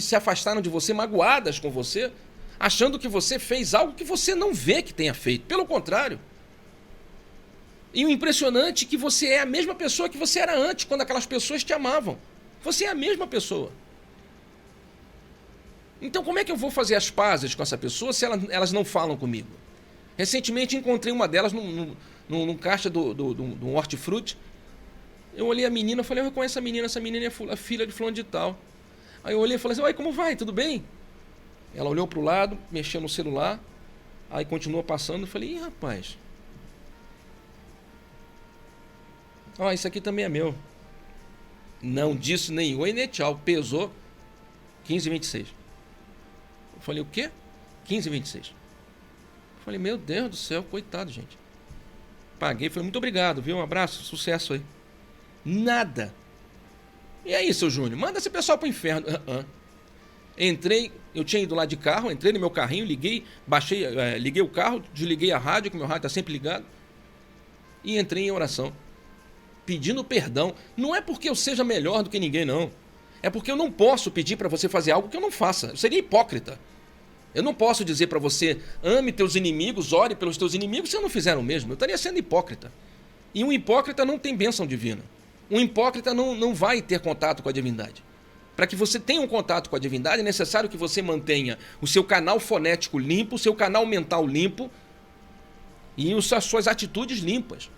se afastaram de você, magoadas com você, achando que você fez algo que você não vê que tenha feito. Pelo contrário. E o impressionante é que você é a mesma pessoa que você era antes, quando aquelas pessoas te amavam. Você é a mesma pessoa. Então como é que eu vou fazer as pazes com essa pessoa se elas não falam comigo? Recentemente encontrei uma delas num caixa do hortifruti. Eu olhei a menina e falei, eu reconheço essa menina é a filha de fulano de tal. Aí eu olhei e falei assim, oi, como vai? Tudo bem? Ela olhou para o lado, mexeu no celular, aí continuou passando, eu falei, ih, rapaz. Ó, isso aqui também é meu. Não disse nem oi nem tchau, pesou 15,26. Eu falei, o quê? 15,26. Eu falei, meu Deus do céu, coitado, gente. Paguei, falei, muito obrigado, viu? Um abraço, sucesso aí. Nada. E aí, seu Júnior? Manda esse pessoal pro inferno. Entrei, eu tinha ido lá de carro, entrei no meu carrinho, liguei o carro, desliguei a rádio, que meu rádio tá sempre ligado, e entrei em oração, pedindo perdão. Não é porque eu seja melhor do que ninguém, não. É porque eu não posso pedir para você fazer algo que eu não faça. Eu seria hipócrita. Eu não posso dizer para você, ame teus inimigos, ore pelos teus inimigos, se eu não fizer o mesmo. Eu estaria sendo hipócrita. E um hipócrita não tem bênção divina. Um hipócrita não vai ter contato com a divindade. Para que você tenha um contato com a divindade, é necessário que você mantenha o seu canal fonético limpo, o seu canal mental limpo e as suas atitudes limpas.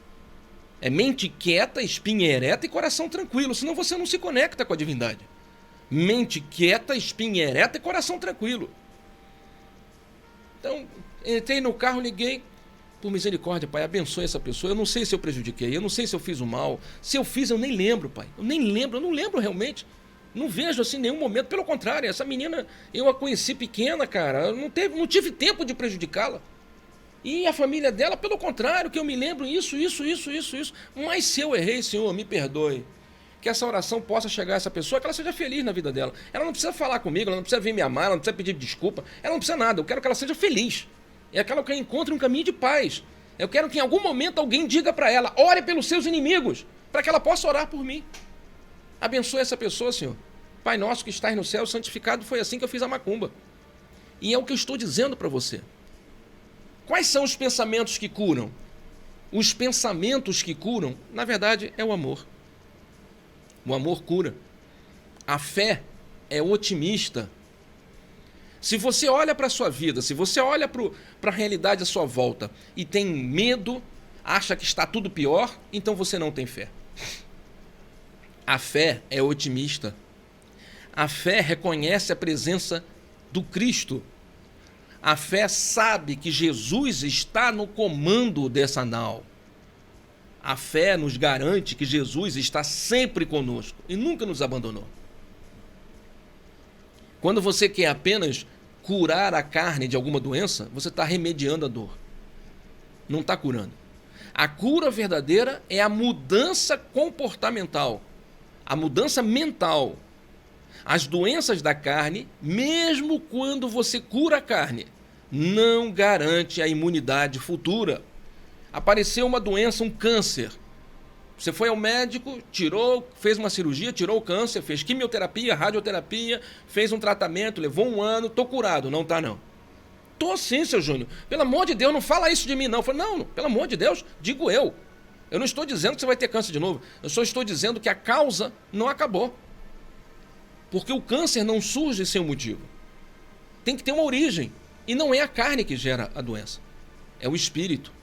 É mente quieta, espinha ereta e coração tranquilo, senão você não se conecta com a divindade. Mente quieta, espinha ereta e coração tranquilo. Então, entrei no carro, liguei. Por misericórdia, Pai, abençoe essa pessoa. Eu não sei se eu prejudiquei, eu não sei se eu fiz o mal. Se eu fiz, eu nem lembro, Pai. Eu não lembro realmente. Não vejo assim nenhum momento. Pelo contrário, essa menina, eu a conheci pequena, cara. Eu não tive tempo de prejudicá-la. E a família dela, pelo contrário, que eu me lembro isso. Mas se eu errei, Senhor, me perdoe. Que essa oração possa chegar a essa pessoa, que ela seja feliz na vida dela. Ela não precisa falar comigo, ela não precisa vir me amar, ela não precisa pedir desculpa, ela não precisa nada. Eu quero que ela seja feliz. Eu quero que ela encontre um caminho de paz. Eu quero que em algum momento alguém diga para ela, ore pelos seus inimigos, para que ela possa orar por mim. Abençoe essa pessoa, Senhor. Pai nosso que estás no céu, santificado, foi assim que eu fiz a macumba. E é o que eu estou dizendo para você. Quais são os pensamentos que curam? Os pensamentos que curam, na verdade, é o amor. O amor cura. A fé é otimista. Se você olha para a sua vida, se você olha para a realidade à sua volta e tem medo, acha que está tudo pior, então você não tem fé. A fé é otimista. A fé reconhece a presença do Cristo. A fé sabe que Jesus está no comando dessa nau. A fé nos garante que Jesus está sempre conosco e nunca nos abandonou. Quando você quer apenas curar a carne de alguma doença, você está remediando a dor. Não está curando. A cura verdadeira é a mudança comportamental, a mudança mental. As doenças da carne, mesmo quando você cura a carne, não garante a imunidade futura. Apareceu uma doença, um câncer. Você foi ao médico, fez uma cirurgia, tirou o câncer, fez quimioterapia, radioterapia, fez um tratamento, levou 1 ano, tô curado. Não tá, não. Tô sim, seu Júnior. Pelo amor de Deus, não fala isso de mim, não. Eu falei, não, pelo amor de Deus, digo eu. Eu não estou dizendo que você vai ter câncer de novo. Eu só estou dizendo que a causa não acabou. Porque o câncer não surge sem um motivo. Tem que ter uma origem. E não é a carne que gera a doença. É o espírito.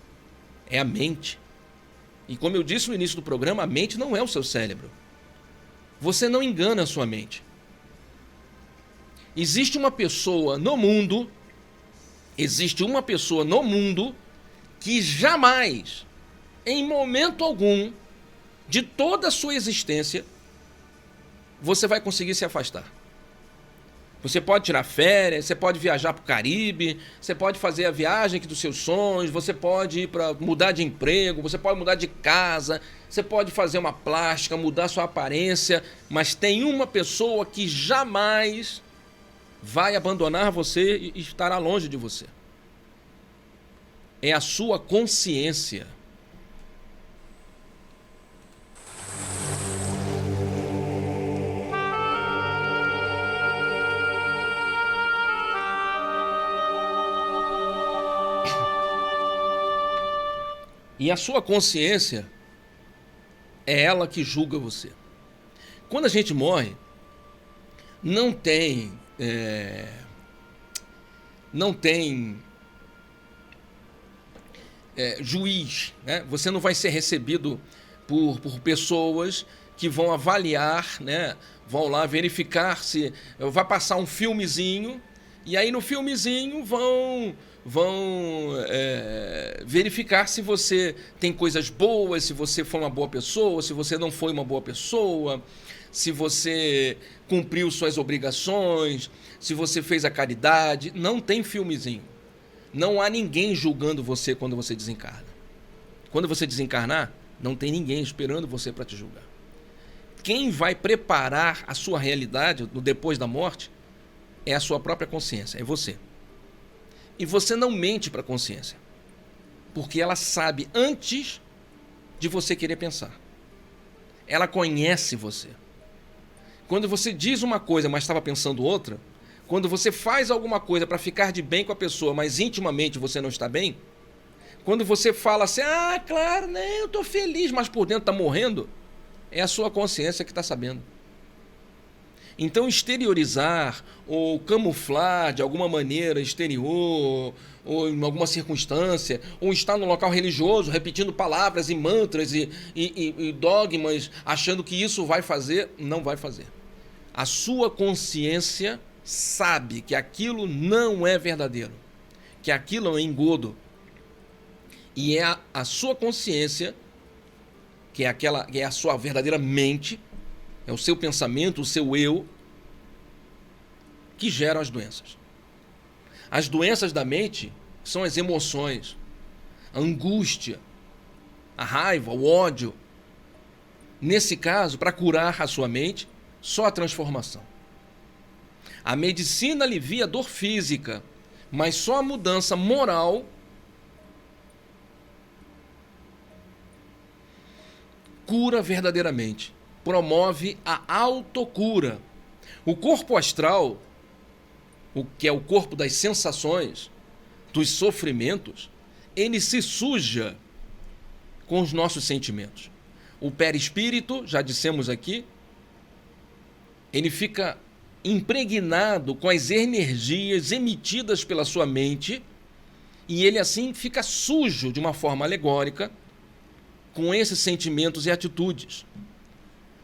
É a mente. E como eu disse no início do programa, a mente não é o seu cérebro. Você não engana a sua mente. Existe uma pessoa no mundo que jamais, em momento algum, de toda a sua existência, você vai conseguir se afastar. Você pode tirar férias, você pode viajar para o Caribe, você pode fazer a viagem aqui dos seus sonhos, você pode ir para mudar de emprego, você pode mudar de casa, você pode fazer uma plástica, mudar sua aparência, mas tem uma pessoa que jamais vai abandonar você e estará longe de você. É a sua consciência. E a sua consciência é ela que julga você. Quando a gente morre, não tem juiz, né? Você não vai ser recebido por pessoas que vão avaliar, né? Vão lá verificar se... Vai passar um filmezinho, e aí no filmezinho vão verificar se você tem coisas boas, se você foi uma boa pessoa, se você não foi uma boa pessoa, se você cumpriu suas obrigações, se você fez a caridade. Não tem filmezinho. Não há ninguém julgando você quando você desencarna. Quando você desencarnar, não tem ninguém esperando você para te julgar. Quem vai preparar a sua realidade no depois da morte é a sua própria consciência, é você. E você não mente para a consciência, porque ela sabe antes de você querer pensar. Ela conhece você. Quando você diz uma coisa, mas estava pensando outra, quando você faz alguma coisa para ficar de bem com a pessoa, mas intimamente você não está bem, quando você fala assim, claro, né, eu estou feliz, mas por dentro está morrendo, é a sua consciência que está sabendo. Então, exteriorizar ou camuflar de alguma maneira exterior, ou em alguma circunstância, ou estar num local religioso repetindo palavras e mantras e dogmas, achando que isso vai fazer, não vai fazer. A sua consciência sabe que aquilo não é verdadeiro, que aquilo é um engodo. E é a sua consciência, que é a sua verdadeira mente, é o seu pensamento, o seu eu, que geram as doenças. As doenças da mente são as emoções, a angústia, a raiva, o ódio. Nesse caso, para curar a sua mente, só a transformação. A medicina alivia a dor física, mas só a mudança moral cura verdadeiramente. Promove a autocura. O corpo astral, o que é o corpo das sensações, dos sofrimentos, ele se suja com os nossos sentimentos. O perispírito, já dissemos aqui, ele fica impregnado com as energias emitidas pela sua mente e ele assim fica sujo de uma forma alegórica com esses sentimentos e atitudes.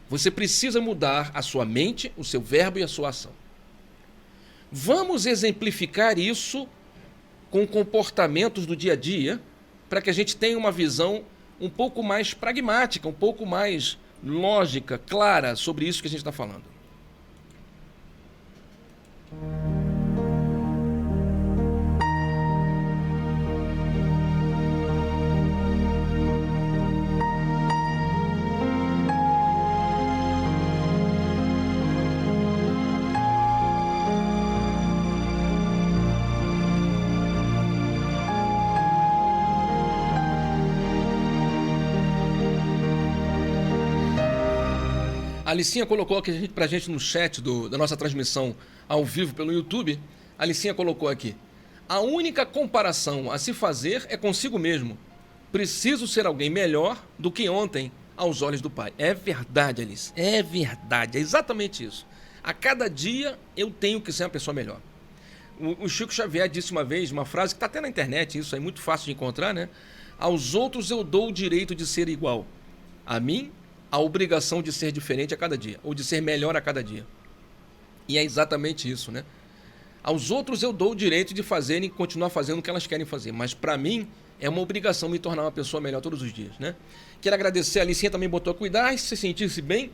Você precisa mudar a sua mente, o seu verbo e a sua ação. Vamos exemplificar isso com comportamentos do dia a dia para que a gente tenha uma visão um pouco mais pragmática, um pouco mais lógica, clara sobre isso que a gente está falando. A Alicinha colocou aqui pra gente no chat da nossa transmissão ao vivo pelo YouTube. A Alicinha colocou aqui: a única comparação a se fazer é consigo mesmo. Preciso ser alguém melhor do que ontem aos olhos do Pai. É verdade, Alice. É verdade. É exatamente isso. A cada dia eu tenho que ser uma pessoa melhor. O Chico Xavier disse uma vez, uma frase que está até na internet, isso é muito fácil de encontrar, né? Aos outros eu dou o direito de ser igual. A mim, a obrigação de ser diferente a cada dia, ou de ser melhor a cada dia. E é exatamente isso, né? Aos outros eu dou o direito de fazerem, continuar fazendo o que elas querem fazer, mas para mim é uma obrigação me tornar uma pessoa melhor todos os dias, né? Quero agradecer, a Alicinha também botou cuidar-se, sentir-se bem,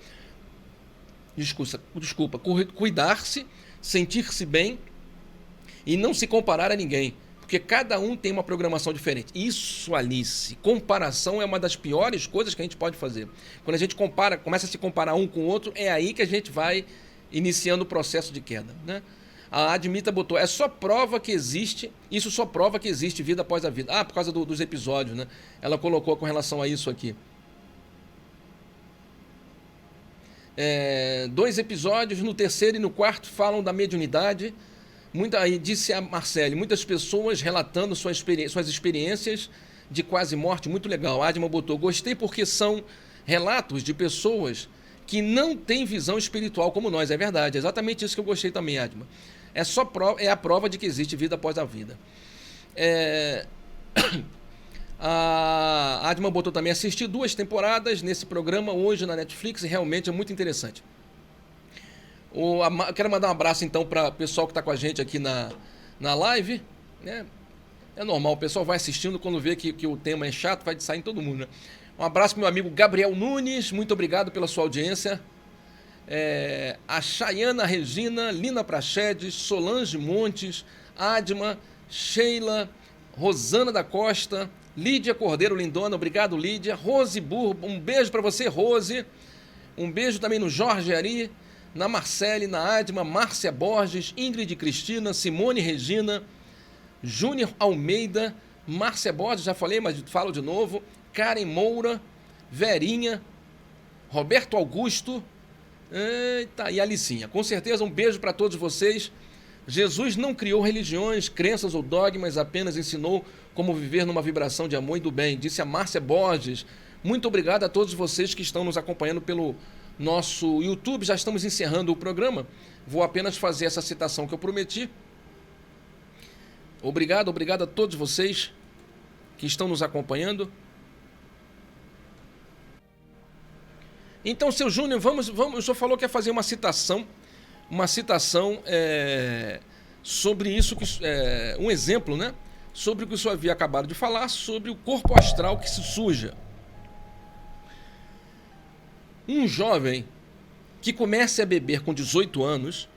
cuidar-se, sentir-se bem e não se comparar a ninguém. Porque cada um tem uma programação diferente. Isso, Alice, comparação é uma das piores coisas que a gente pode fazer. Quando a gente começa a se comparar um com o outro, é aí que a gente vai iniciando o processo de queda, né? A Admita botou, isso só prova que existe vida após a vida. Ah, por causa dos episódios, né? Ela colocou com relação a isso aqui. 2 episódios, no terceiro e no quarto falam da mediunidade. Aí disse a Marcele, muitas pessoas relatando suas experiências de quase morte, muito legal. A Adma botou, gostei porque são relatos de pessoas que não têm visão espiritual como nós. É verdade, é exatamente isso que eu gostei também, Adma. É a prova de que existe vida após a vida. A Adma botou também, assisti 2 temporadas nesse programa hoje na Netflix e realmente é muito interessante. Quero mandar um abraço então para o pessoal que está com a gente aqui na live, né? É normal, o pessoal vai assistindo, quando vê que o tema é chato, vai sair em todo mundo, né? Um abraço para meu amigo Gabriel Nunes, muito obrigado pela sua audiência. A Chayana Regina, Lina Prachedes, Solange Montes, Adma, Sheila, Rosana da Costa, Lídia Cordeiro Lindona, obrigado Lídia, Rose Burro, um beijo para você, Rose. Um beijo também no Jorge Ari, na Marcele, na Adma, Márcia Borges, Ingrid Cristina, Simone Regina, Júnior Almeida, Márcia Borges, já falei, mas falo de novo, Karen Moura, Verinha, Roberto Augusto, e Alicinha. Com certeza, um beijo para todos vocês. Jesus não criou religiões, crenças ou dogmas, apenas ensinou como viver numa vibração de amor e do bem, disse a Márcia Borges. Muito obrigado a todos vocês que estão nos acompanhando pelo nosso YouTube. Já estamos encerrando o programa. Vou apenas fazer essa citação que eu prometi. Obrigado a todos vocês que estão nos acompanhando. Então, seu Júnior, vamos, o senhor falou que ia fazer uma citação sobre isso, um exemplo, né? Sobre o que o senhor havia acabado de falar, sobre o corpo astral que se suja. Um jovem que começa a beber com 18 anos,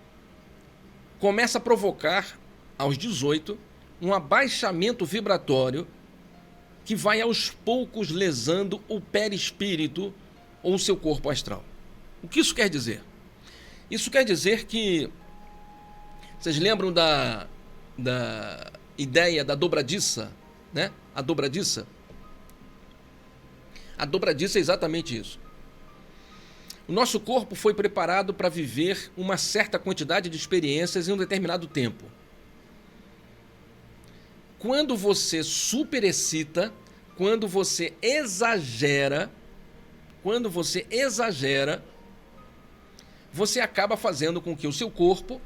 começa a provocar, aos 18, um abaixamento vibratório que vai aos poucos lesando o perispírito ou o seu corpo astral. O que isso quer dizer? Isso quer dizer que... Vocês lembram da ideia da dobradiça, né? A dobradiça? A dobradiça é exatamente isso. O nosso corpo foi preparado para viver uma certa quantidade de experiências em um determinado tempo. Quando você superexcita, quando você exagera, você acaba fazendo com que o seu corpo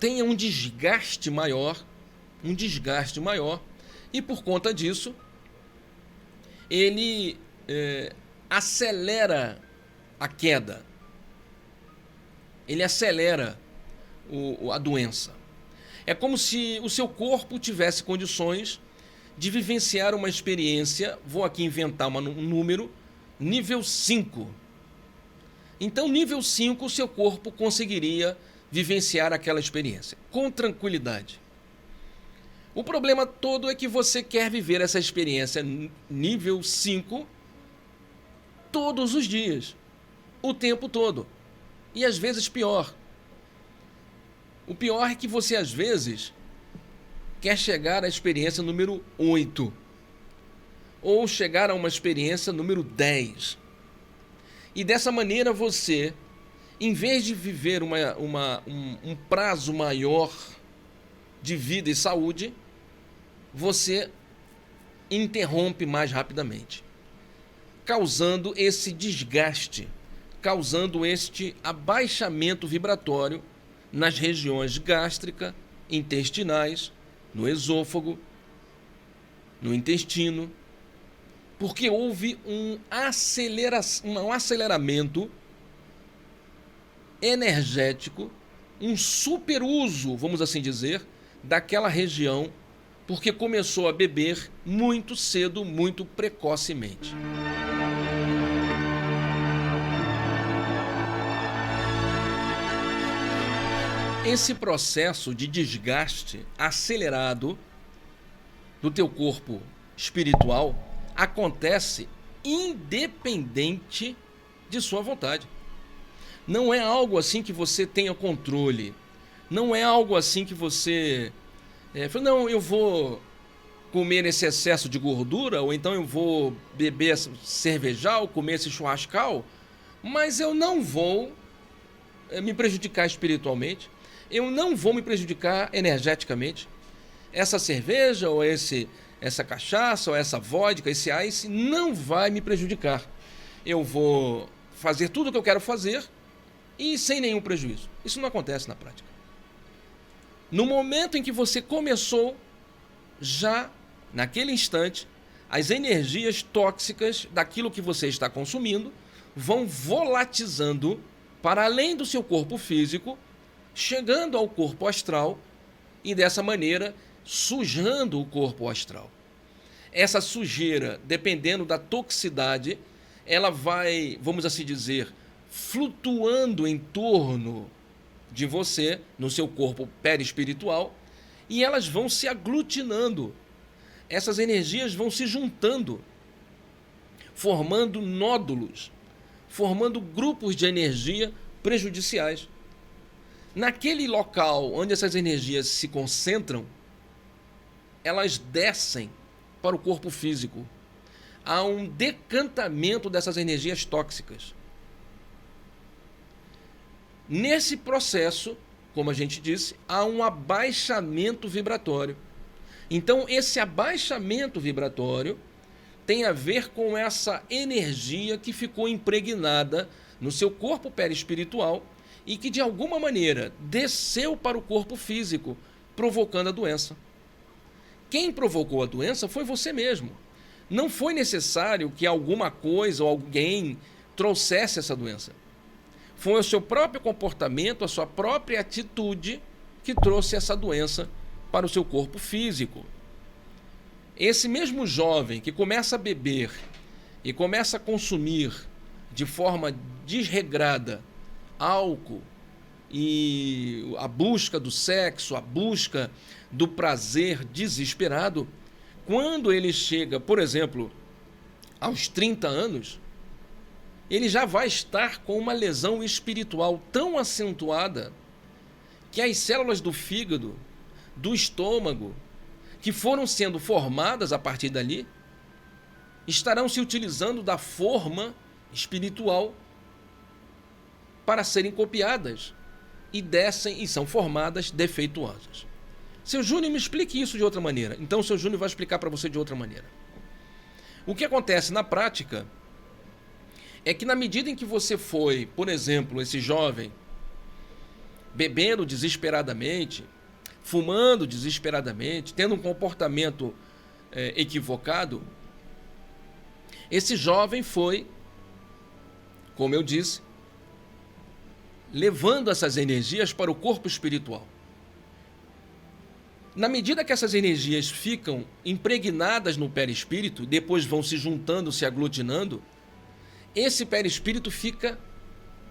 tenha um desgaste maior, e por conta disso, ele acelera a queda, ele acelera a doença. É como se o seu corpo tivesse condições de vivenciar uma experiência, vou aqui inventar um número, nível 5. Então, nível 5, o seu corpo conseguiria vivenciar aquela experiência com tranquilidade. O problema todo é que você quer viver essa experiência nível 5 todos os dias, o tempo todo. E às vezes pior. O pior é que você às vezes quer chegar à experiência número 8 ou chegar a uma experiência número 10. E dessa maneira você, em vez de viver um prazo maior de vida e saúde, você interrompe mais rapidamente, causando esse desgaste, causando este abaixamento vibratório nas regiões gástrica, intestinais, no esôfago, no intestino, porque houve um aceleramento energético, um superuso, vamos assim dizer, daquela região, porque começou a beber muito cedo, muito precocemente. Esse processo de desgaste acelerado do teu corpo espiritual acontece independente de sua vontade. Não é algo assim que você tenha controle. Não é algo assim que você... não, eu vou comer esse excesso de gordura, ou então eu vou beber cervejal, comer esse churrascal, mas eu não vou me prejudicar espiritualmente. Eu não vou me prejudicar energeticamente. Essa cerveja, ou essa cachaça, ou essa vodka, esse ice, não vai me prejudicar. Eu vou fazer tudo o que eu quero fazer e sem nenhum prejuízo. Isso não acontece na prática. No momento em que você começou, já naquele instante, as energias tóxicas daquilo que você está consumindo vão volatizando para além do seu corpo físico, chegando ao corpo astral e dessa maneira sujando o corpo astral. Essa sujeira, dependendo da toxicidade, ela vai, vamos assim dizer, flutuando em torno de você, no seu corpo perispiritual, e elas vão se aglutinando. Essas energias vão se juntando, formando nódulos, formando grupos de energia prejudiciais. Naquele local onde essas energias se concentram, elas descem para o corpo físico. Há um decantamento dessas energias tóxicas. Nesse processo, como a gente disse, há um abaixamento vibratório. Então, esse abaixamento vibratório tem a ver com essa energia que ficou impregnada no seu corpo perispiritual e que, de alguma maneira, desceu para o corpo físico, provocando a doença. Quem provocou a doença foi você mesmo. Não foi necessário que alguma coisa ou alguém trouxesse essa doença. Foi o seu próprio comportamento, a sua própria atitude que trouxe essa doença para o seu corpo físico. Esse mesmo jovem que começa a beber e começa a consumir de forma desregrada álcool e a busca do sexo, a busca do prazer desesperado, quando ele chega, por exemplo, aos 30 anos, ele já vai estar com uma lesão espiritual tão acentuada que as células do fígado, do estômago, que foram sendo formadas a partir dali, estarão se utilizando da forma espiritual para serem copiadas e descem e são formadas defeituosas. Seu Júnior, me explique isso de outra maneira. Então o seu Júnior vai explicar para você de outra maneira. O que acontece na prática é que na medida em que você foi, por exemplo, esse jovem bebendo desesperadamente, fumando desesperadamente, tendo um comportamento equivocado, esse jovem foi, como eu disse, levando essas energias para o corpo espiritual. Na medida que essas energias ficam impregnadas no perispírito, depois vão se juntando, se aglutinando, esse perispírito fica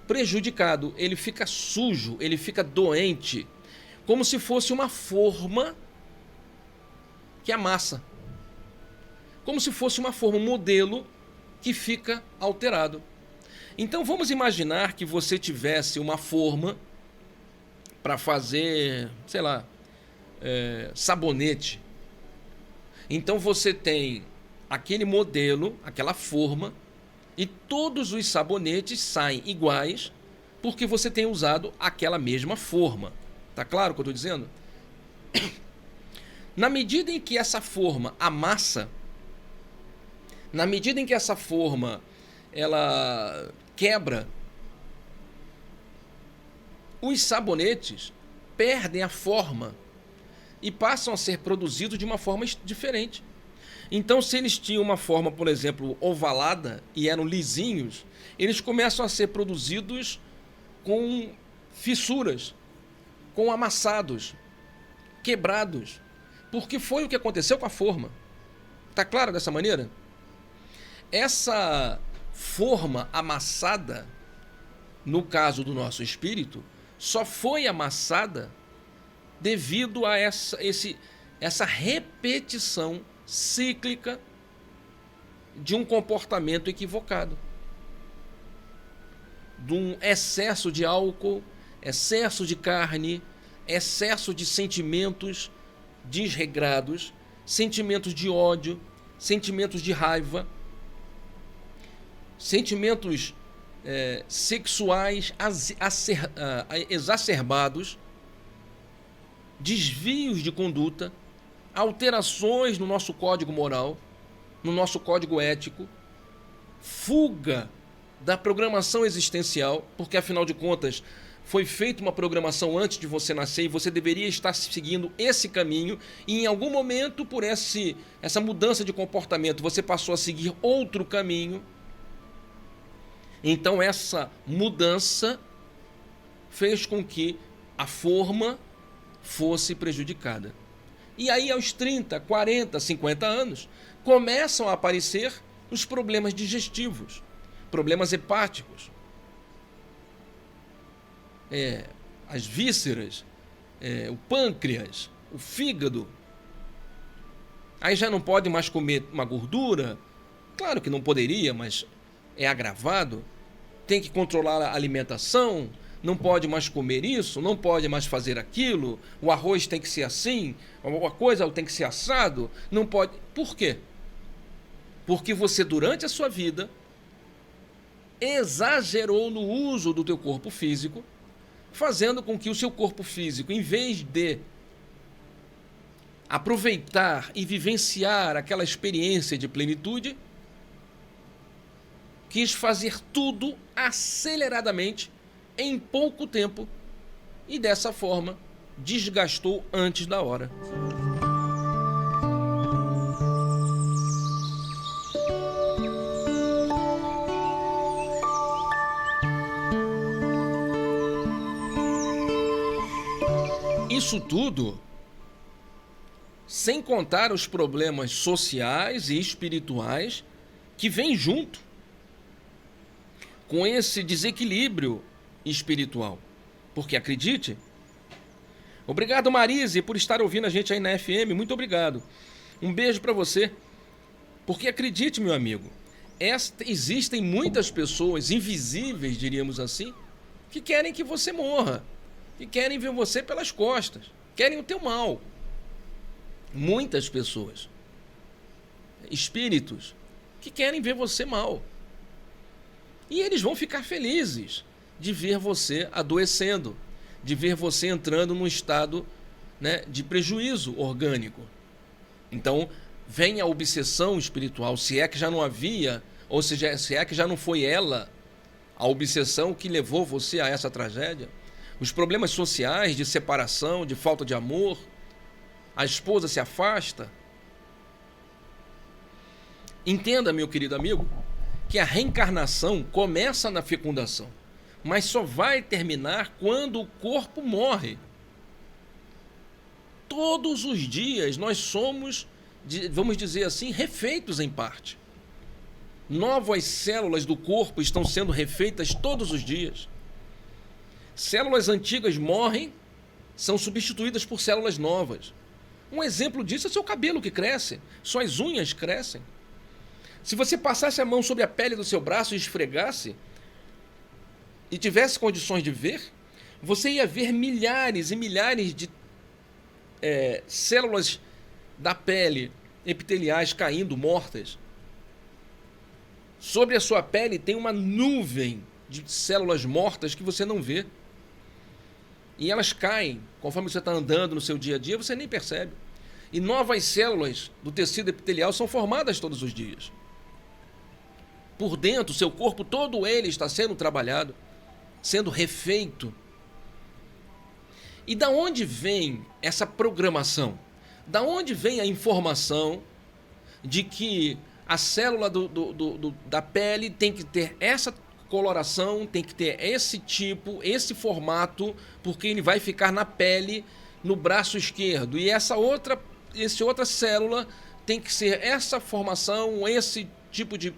prejudicado, ele fica sujo, ele fica doente, como se fosse uma forma que amassa. Como se fosse uma forma, um modelo que fica alterado. Então vamos imaginar que você tivesse uma forma para fazer, sei lá, sabonete. Então você tem aquele modelo, aquela forma, e todos os sabonetes saem iguais porque você tem usado aquela mesma forma. Tá claro o que eu estou dizendo? Na medida em que essa forma amassa, na medida em que essa forma ela quebra, os sabonetes perdem a forma e passam a ser produzidos de uma forma diferente. Então, se eles tinham uma forma, por exemplo, ovalada e eram lisinhos, eles começam a ser produzidos com fissuras, com amassados, quebrados, porque foi o que aconteceu com a forma. Tá claro dessa maneira? Essa forma amassada, no caso do nosso espírito, só foi amassada devido a essa repetição cíclica de um comportamento equivocado, de um excesso de álcool, excesso de carne, excesso de sentimentos desregrados, sentimentos de ódio, sentimentos de raiva, sentimentos sexuais exacerbados, desvios de conduta, alterações no nosso código moral, no nosso código ético, fuga da programação existencial, porque afinal de contas foi feita uma programação antes de você nascer e você deveria estar seguindo esse caminho, e em algum momento, por essa mudança de comportamento, você passou a seguir outro caminho. Então essa mudança fez com que a forma fosse prejudicada. E aí aos 30, 40, 50 anos, começam a aparecer os problemas digestivos, problemas hepáticos, as vísceras, o pâncreas, o fígado. Aí já não pode mais comer uma gordura, claro que não poderia, mas é agravado. Tem que controlar a alimentação, não pode mais comer isso, não pode mais fazer aquilo, o arroz tem que ser assim, a coisa tem que ser assado, não pode. Por quê? Porque você, durante a sua vida, exagerou no uso do teu corpo físico, fazendo com que o seu corpo físico, em vez de aproveitar e vivenciar aquela experiência de plenitude, quis fazer tudo aceleradamente, em pouco tempo, e dessa forma desgastou antes da hora. Isso tudo sem contar os problemas sociais e espirituais que vêm junto com esse desequilíbrio espiritual. Porque acredite, obrigado Marise por estar ouvindo a gente aí na FM, muito obrigado, um beijo para você. Porque acredite, meu amigo, existem muitas pessoas invisíveis, diríamos assim, que querem que você morra, que querem ver você pelas costas, querem o teu mal. Muitas pessoas, espíritos, que querem ver você mal. E eles vão ficar felizes de ver você adoecendo, de ver você entrando num estado, né, de prejuízo orgânico. Então, vem a obsessão espiritual, se é que já não havia, ou seja, se é que já não foi ela a obsessão que levou você a essa tragédia. Os problemas sociais de separação, de falta de amor, a esposa se afasta. Entenda, meu querido amigo, que a reencarnação começa na fecundação, mas só vai terminar quando o corpo morre. Todos os dias nós somos, vamos dizer assim, refeitos em parte. Novas células do corpo estão sendo refeitas todos os dias. Células antigas morrem, são substituídas por células novas. Um exemplo disso é seu cabelo que cresce, suas unhas crescem. Se você passasse a mão sobre a pele do seu braço e esfregasse, e tivesse condições de ver, você ia ver milhares e milhares de células da pele epiteliais caindo, mortas. Sobre a sua pele tem uma nuvem de células mortas que você não vê. E elas caem, conforme você está andando no seu dia a dia, você nem percebe. E novas células do tecido epitelial são formadas todos os dias. Por dentro, seu corpo todo ele está sendo trabalhado, sendo refeito. E da onde vem essa programação? Da onde vem a informação de que a célula da pele tem que ter essa coloração, tem que ter esse tipo, esse formato, porque ele vai ficar na pele, no braço esquerdo. E essa outra célula tem que ser essa formação, esse tipo de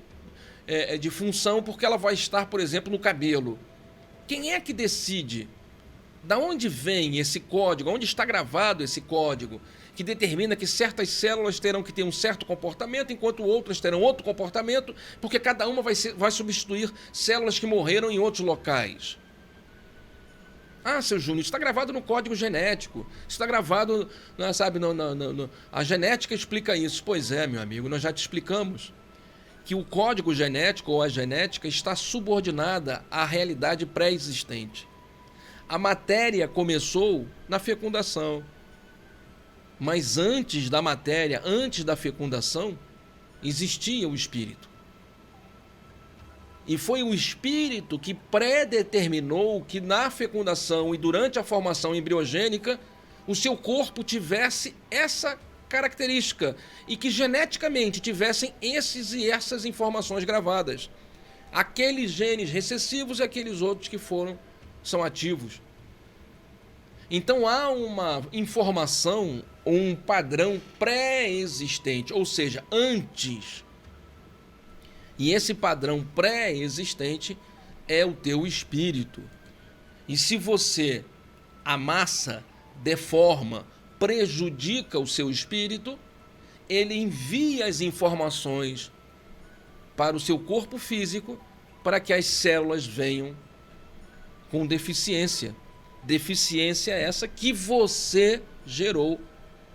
função, porque ela vai estar, por exemplo, no cabelo. Quem é que decide? Da onde vem esse código? Onde está gravado esse código que determina que certas células terão que ter um certo comportamento, enquanto outras terão outro comportamento, porque cada uma vai substituir células que morreram em outros locais? Ah, seu Júnior, isso está gravado no código genético. Isso está gravado, sabe, a genética explica isso. Pois é, meu amigo, nós já te explicamos que o código genético ou a genética está subordinada à realidade pré-existente. A matéria começou na fecundação, mas antes da matéria, antes da fecundação, existia o espírito. E foi o espírito que predeterminou que na fecundação e durante a formação embriogênica o seu corpo tivesse essa característica e que geneticamente tivessem esses e essas informações gravadas. Aqueles genes recessivos e aqueles outros que são ativos. Então há uma informação, um padrão pré-existente, ou seja, antes. E esse padrão pré-existente é o teu espírito. E se você amassa, deforma, prejudica o seu espírito, ele envia as informações para o seu corpo físico para que as células venham com deficiência. Deficiência essa que você gerou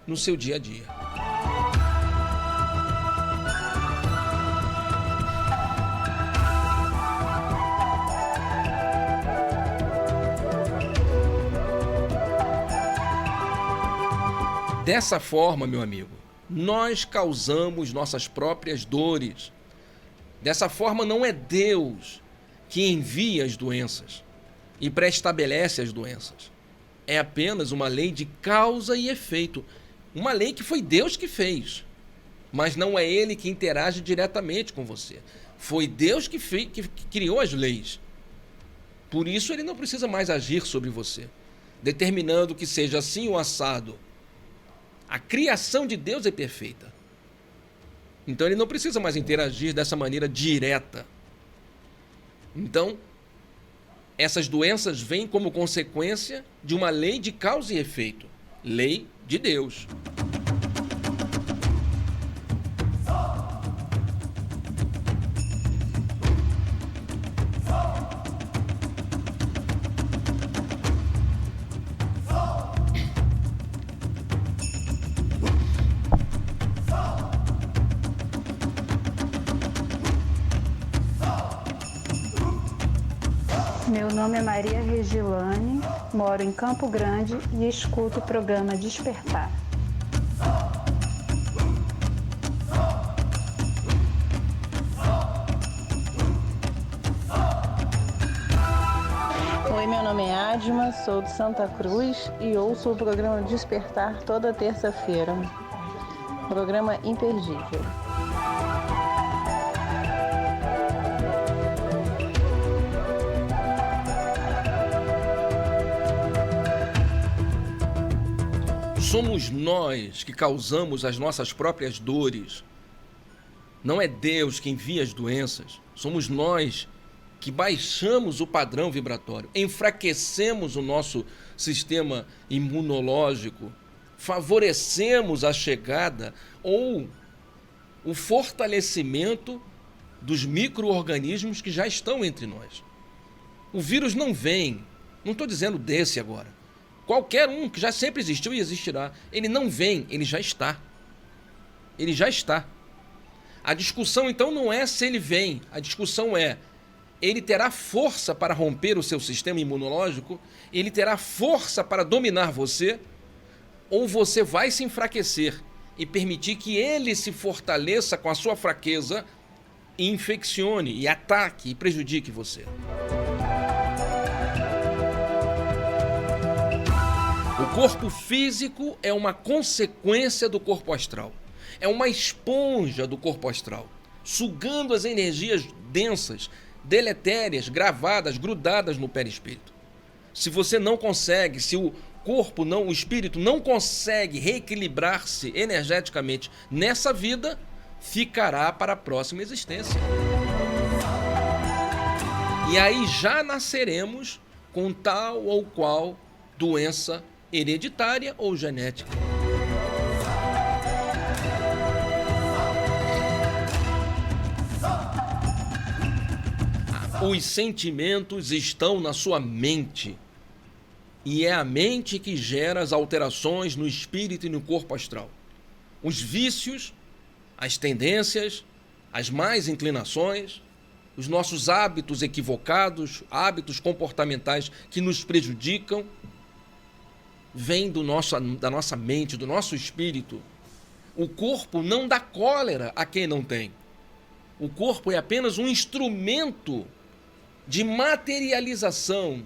no seu dia a dia. Dessa forma, meu amigo, nós causamos nossas próprias dores. Dessa forma, não é Deus que envia as doenças e pré-estabelece as doenças. É apenas uma lei de causa e efeito. Uma lei que foi Deus que fez, mas não é Ele que interage diretamente com você. Foi Deus que criou as leis. Por isso, Ele não precisa mais agir sobre você, determinando que seja assim ou assado. A criação de Deus é perfeita. Então ele não precisa mais interagir dessa maneira direta. Então, essas doenças vêm como consequência de uma lei de causa e efeito. Lei de Deus. nome é Maria Regilane, moro em Campo Grande e escuto o programa Despertar. Oi, meu nome é Adma, sou de Santa Cruz e ouço o programa Despertar toda terça-feira. Programa imperdível. Somos nós que causamos as nossas próprias dores. Não é Deus que envia as doenças. Somos nós que baixamos o padrão vibratório, enfraquecemos o nosso sistema imunológico, favorecemos a chegada ou o fortalecimento dos micro-organismos que já estão entre nós. O vírus não vem, não estou dizendo desse agora, qualquer um que já sempre existiu e existirá, ele não vem, ele já está. Ele já está. A discussão então não é se ele vem, a discussão é: ele terá força para romper o seu sistema imunológico? Ele terá força para dominar você? Ou você vai se enfraquecer e permitir que ele se fortaleça com a sua fraqueza e infeccione, e ataque e prejudique você? O corpo físico é uma consequência do corpo astral. É uma esponja do corpo astral, sugando as energias densas, deletérias, gravadas, grudadas no perispírito. Se você não consegue, se o corpo não, o espírito não consegue reequilibrar-se energeticamente nessa vida, ficará para a próxima existência. E aí já nasceremos com tal ou qual doença hereditária ou genética. Os sentimentos estão na sua mente. E é a mente que gera as alterações no espírito e no corpo astral. Os vícios, as tendências, as más inclinações, os nossos hábitos equivocados, hábitos comportamentais que nos prejudicam, vêm da nossa mente, do nosso espírito. O corpo não dá cólera a quem não tem. O corpo é apenas um instrumento de materialização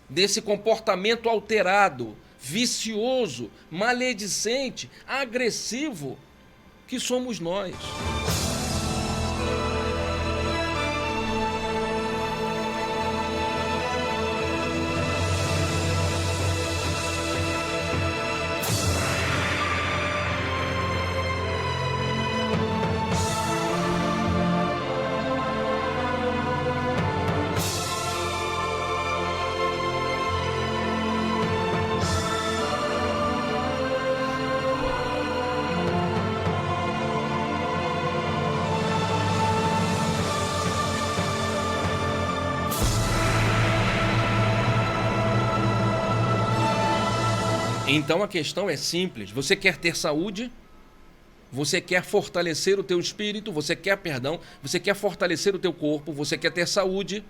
desse comportamento alterado, vicioso, maledicente, agressivo que somos nós. Então a questão é simples. Você quer ter saúde? Você quer fortalecer o teu espírito? Você quer perdão? Você quer fortalecer o teu corpo? Você quer ter saúde?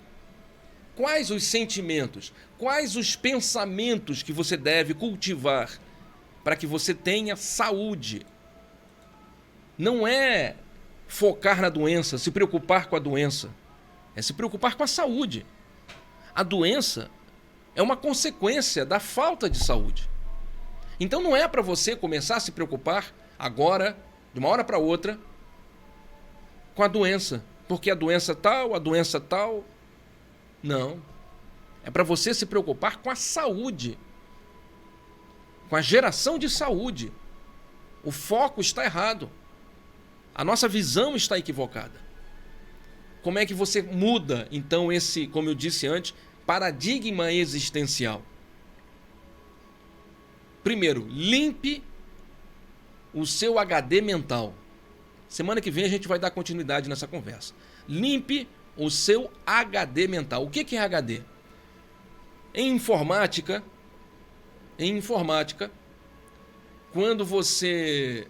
Quais os sentimentos? Quais os pensamentos que você deve cultivar para que você tenha saúde? Não é focar na doença, se preocupar com a doença. É se preocupar com a saúde. A doença é uma consequência da falta de saúde. Então não é para você começar a se preocupar agora, de uma hora para outra, com a doença. Porque a doença tal. Não. É para você se preocupar com a saúde. Com a geração de saúde. O foco está errado. A nossa visão está equivocada. Como é que você muda, então, esse, como eu disse antes, paradigma existencial? Primeiro, limpe o seu HD mental. Semana que vem a gente vai dar continuidade nessa conversa. Limpe o seu HD mental. O que é HD? Em informática, quando você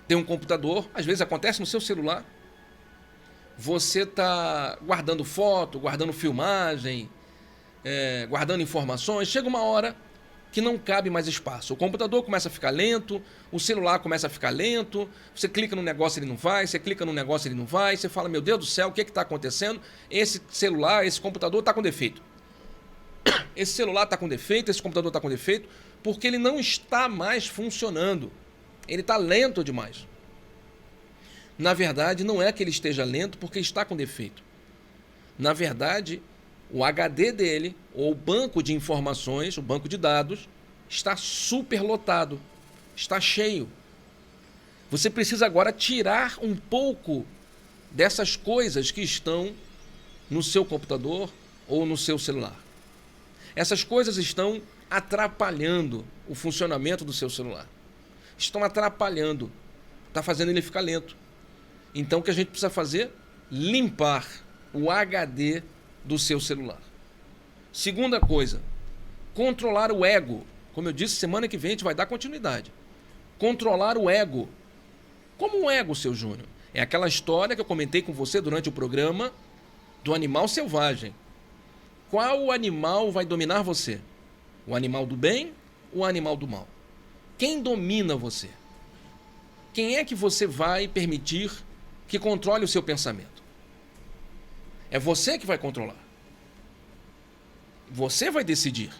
tem um computador, às vezes acontece no seu celular, você está guardando foto, guardando filmagem, guardando informações, chega uma hora que não cabe mais espaço. O computador começa a ficar lento, o celular começa a ficar lento, você clica no negócio ele não vai, você clica no negócio ele não vai, você fala, meu Deus do céu, o que está acontecendo? Esse celular, esse computador está com defeito. Esse celular está com defeito, esse computador está com defeito, porque ele não está mais funcionando. Ele está lento demais. Na verdade, não é que ele esteja lento porque está com defeito. Na verdade, o HD dele, ou o banco de informações, o banco de dados, está superlotado, está cheio. Você precisa agora tirar um pouco dessas coisas que estão no seu computador ou no seu celular. Essas coisas estão atrapalhando o funcionamento do seu celular. Estão atrapalhando, está fazendo ele ficar lento. Então o que a gente precisa fazer? Limpar o HD do seu celular. Segunda coisa, controlar o ego. Como eu disse, semana que vem a gente vai dar continuidade. Controlar o ego. Como um ego, seu Júnior? É aquela história que eu comentei com você durante o programa do animal selvagem. Qual animal vai dominar você? O animal do bem ou o animal do mal? Quem domina você? Quem é que você vai permitir que controle o seu pensamento? É você que vai controlar. Você vai decidir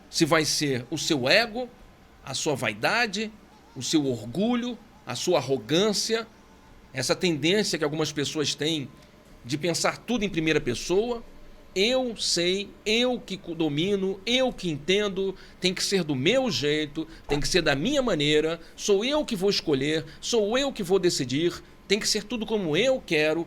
se vai ser o seu ego, a sua vaidade, o seu orgulho, a sua arrogância, essa tendência que algumas pessoas têm de pensar tudo em primeira pessoa. Eu sei, eu que domino, eu que entendo, tem que ser do meu jeito, tem que ser da minha maneira, sou eu que vou escolher, sou eu que vou decidir, tem que ser tudo como eu quero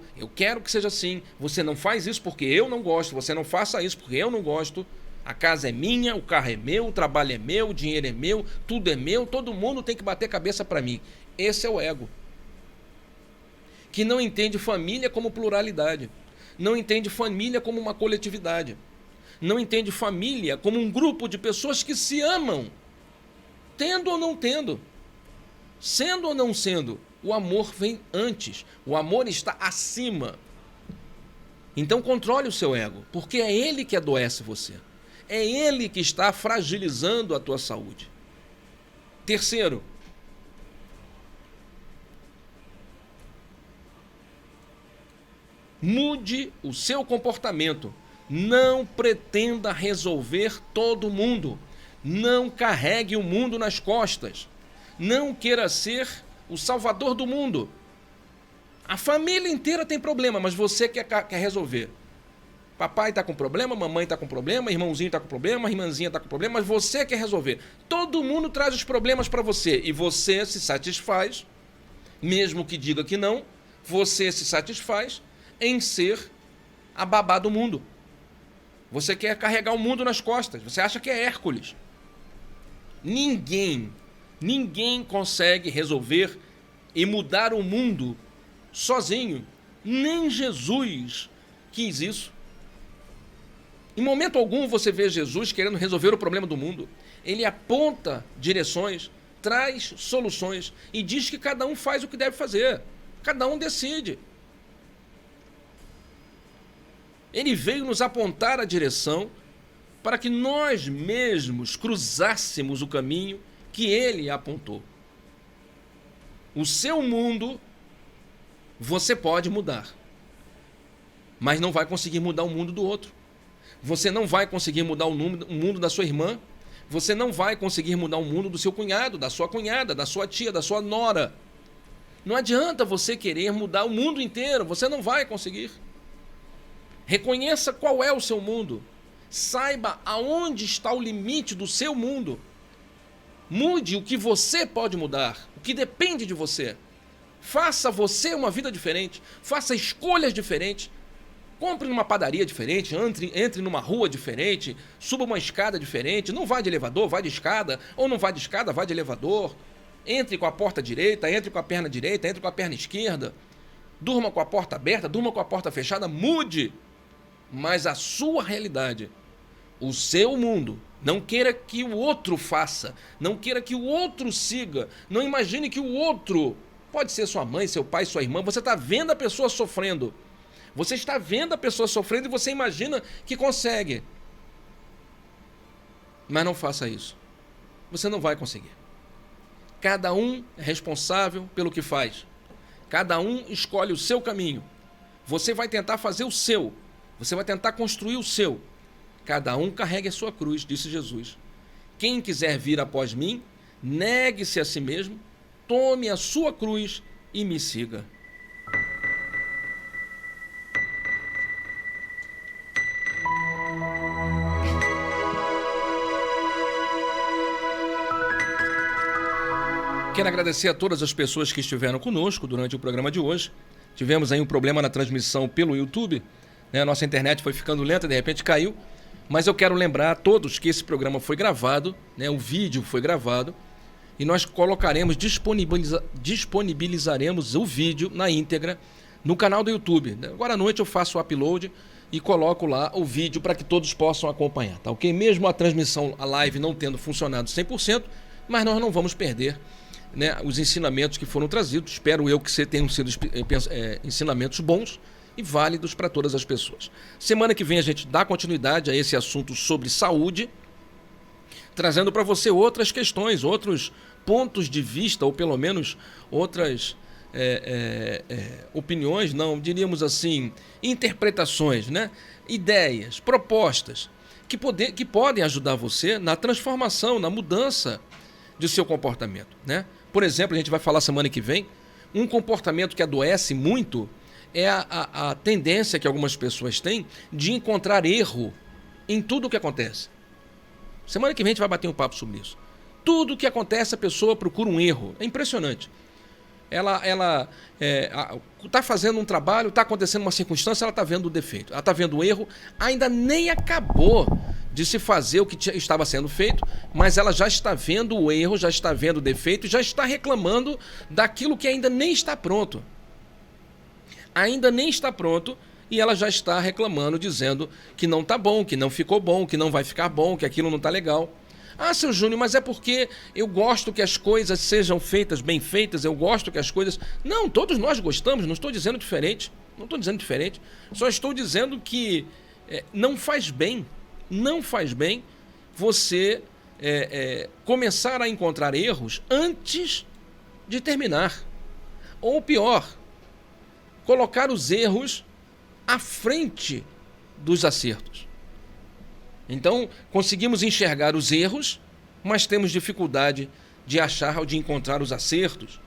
que seja assim, você não faz isso porque eu não gosto, você não faça isso porque eu não gosto, a casa é minha, o carro é meu, o trabalho é meu, o dinheiro é meu, tudo é meu, todo mundo tem que bater cabeça para mim. Esse é o ego, que não entende família como pluralidade. Não entende família como uma coletividade. Não entende família como um grupo de pessoas que se amam, tendo ou não tendo, sendo ou não sendo. O amor vem antes. O amor está acima. Então controle o seu ego, porque é ele que adoece você. É ele que está fragilizando a tua saúde. Terceiro, mude o seu comportamento. Não pretenda resolver todo mundo. Não carregue o mundo nas costas. Não queira ser o salvador do mundo. A família inteira tem problema, mas você quer resolver. Papai está com problema, mamãe está com problema, irmãozinho está com problema, irmãzinha está com problema, mas você quer resolver. Todo mundo traz os problemas para você e você se satisfaz, mesmo que diga que não, você se satisfaz em ser a babá do mundo. Você quer carregar o mundo nas costas. Você acha que é Hércules. Ninguém consegue resolver e mudar o mundo sozinho. Nem Jesus quis isso. Em momento algum você vê Jesus querendo resolver o problema do mundo. Ele aponta direções, traz soluções e diz que cada um faz o que deve fazer. Cada um decide. Ele veio nos apontar a direção para que nós mesmos cruzássemos o caminho que ele apontou. O seu mundo você pode mudar, mas não vai conseguir mudar o mundo do outro. Você não vai conseguir mudar o mundo da sua irmã, você não vai conseguir mudar o mundo do seu cunhado, da sua cunhada, da sua tia, da sua nora. Não adianta você querer mudar o mundo inteiro, você não vai conseguir. Reconheça qual é o seu mundo. Saiba aonde está o limite do seu mundo. Mude o que você pode mudar, o que depende de você. Faça você uma vida diferente, faça escolhas diferentes. Compre numa padaria diferente, entre numa rua diferente, suba uma escada diferente, não vá de elevador, vá de escada, ou não vá de escada, vá de elevador. Entre com a porta direita, entre com a perna direita, entre com a perna esquerda. Durma com a porta aberta, durma com a porta fechada, mude. Mas a sua realidade, o seu mundo, não queira que o outro faça, não queira que o outro siga, não imagine que o outro Pode ser sua mãe, seu pai, sua irmã. Você está vendo a pessoa sofrendo. Você está vendo a pessoa sofrendo e você imagina que consegue. Mas não faça isso. Você não vai conseguir. Cada um é responsável pelo que faz. Cada um escolhe o seu caminho. Você vai tentar fazer o seu. Você vai tentar construir o seu. Cada um carregue a sua cruz, disse Jesus. Quem quiser vir após mim, negue-se a si mesmo, tome a sua cruz e me siga. Quero agradecer a todas as pessoas que estiveram conosco durante o programa de hoje. Tivemos aí um problema na transmissão pelo YouTube, né? A nossa internet foi ficando lenta, de repente caiu. Mas eu quero lembrar a todos que esse programa foi gravado, né? O vídeo foi gravado, e nós colocaremos, disponibilizaremos o vídeo na íntegra no canal do YouTube. Agora à noite eu faço o upload e coloco lá o vídeo para que todos possam acompanhar, tá ok? Mesmo a transmissão, a live não tendo funcionado 100%, mas nós não vamos perder, né, os ensinamentos que foram trazidos. Espero eu que tenham sido ensinamentos bons e válidos para todas as pessoas. Semana que vem a gente dá continuidade a esse assunto sobre saúde, trazendo para você outras questões, outros pontos de vista, ou pelo menos outras opiniões, não, diríamos assim, interpretações, né? Ideias, propostas, que podem ajudar você na transformação, na mudança de seu comportamento, né? Por exemplo, a gente vai falar semana que vem, um comportamento que adoece muito é a tendência que algumas pessoas têm de encontrar erro em tudo o que acontece. Semana que vem a gente vai bater um papo sobre isso. Tudo o que acontece, a pessoa procura um erro. É impressionante. Ela está fazendo um trabalho, está acontecendo uma circunstância, ela está vendo o defeito, ela está vendo o erro, ainda nem acabou de se fazer o que estava sendo feito, mas ela já está vendo o erro, já está vendo o defeito, já está reclamando daquilo que ainda nem está pronto. Ainda nem está pronto e ela já está reclamando, dizendo que não está bom, que não ficou bom, que não vai ficar bom, que aquilo não está legal. Ah, seu Júnior, mas é porque eu gosto que as coisas sejam feitas, bem feitas, eu gosto que as coisas... Não, todos nós gostamos, não estou dizendo diferente, só estou dizendo que não faz bem você começar a encontrar erros antes de terminar. Ou pior, colocar os erros à frente dos acertos. Então, conseguimos enxergar os erros, mas temos dificuldade de achar ou de encontrar os acertos.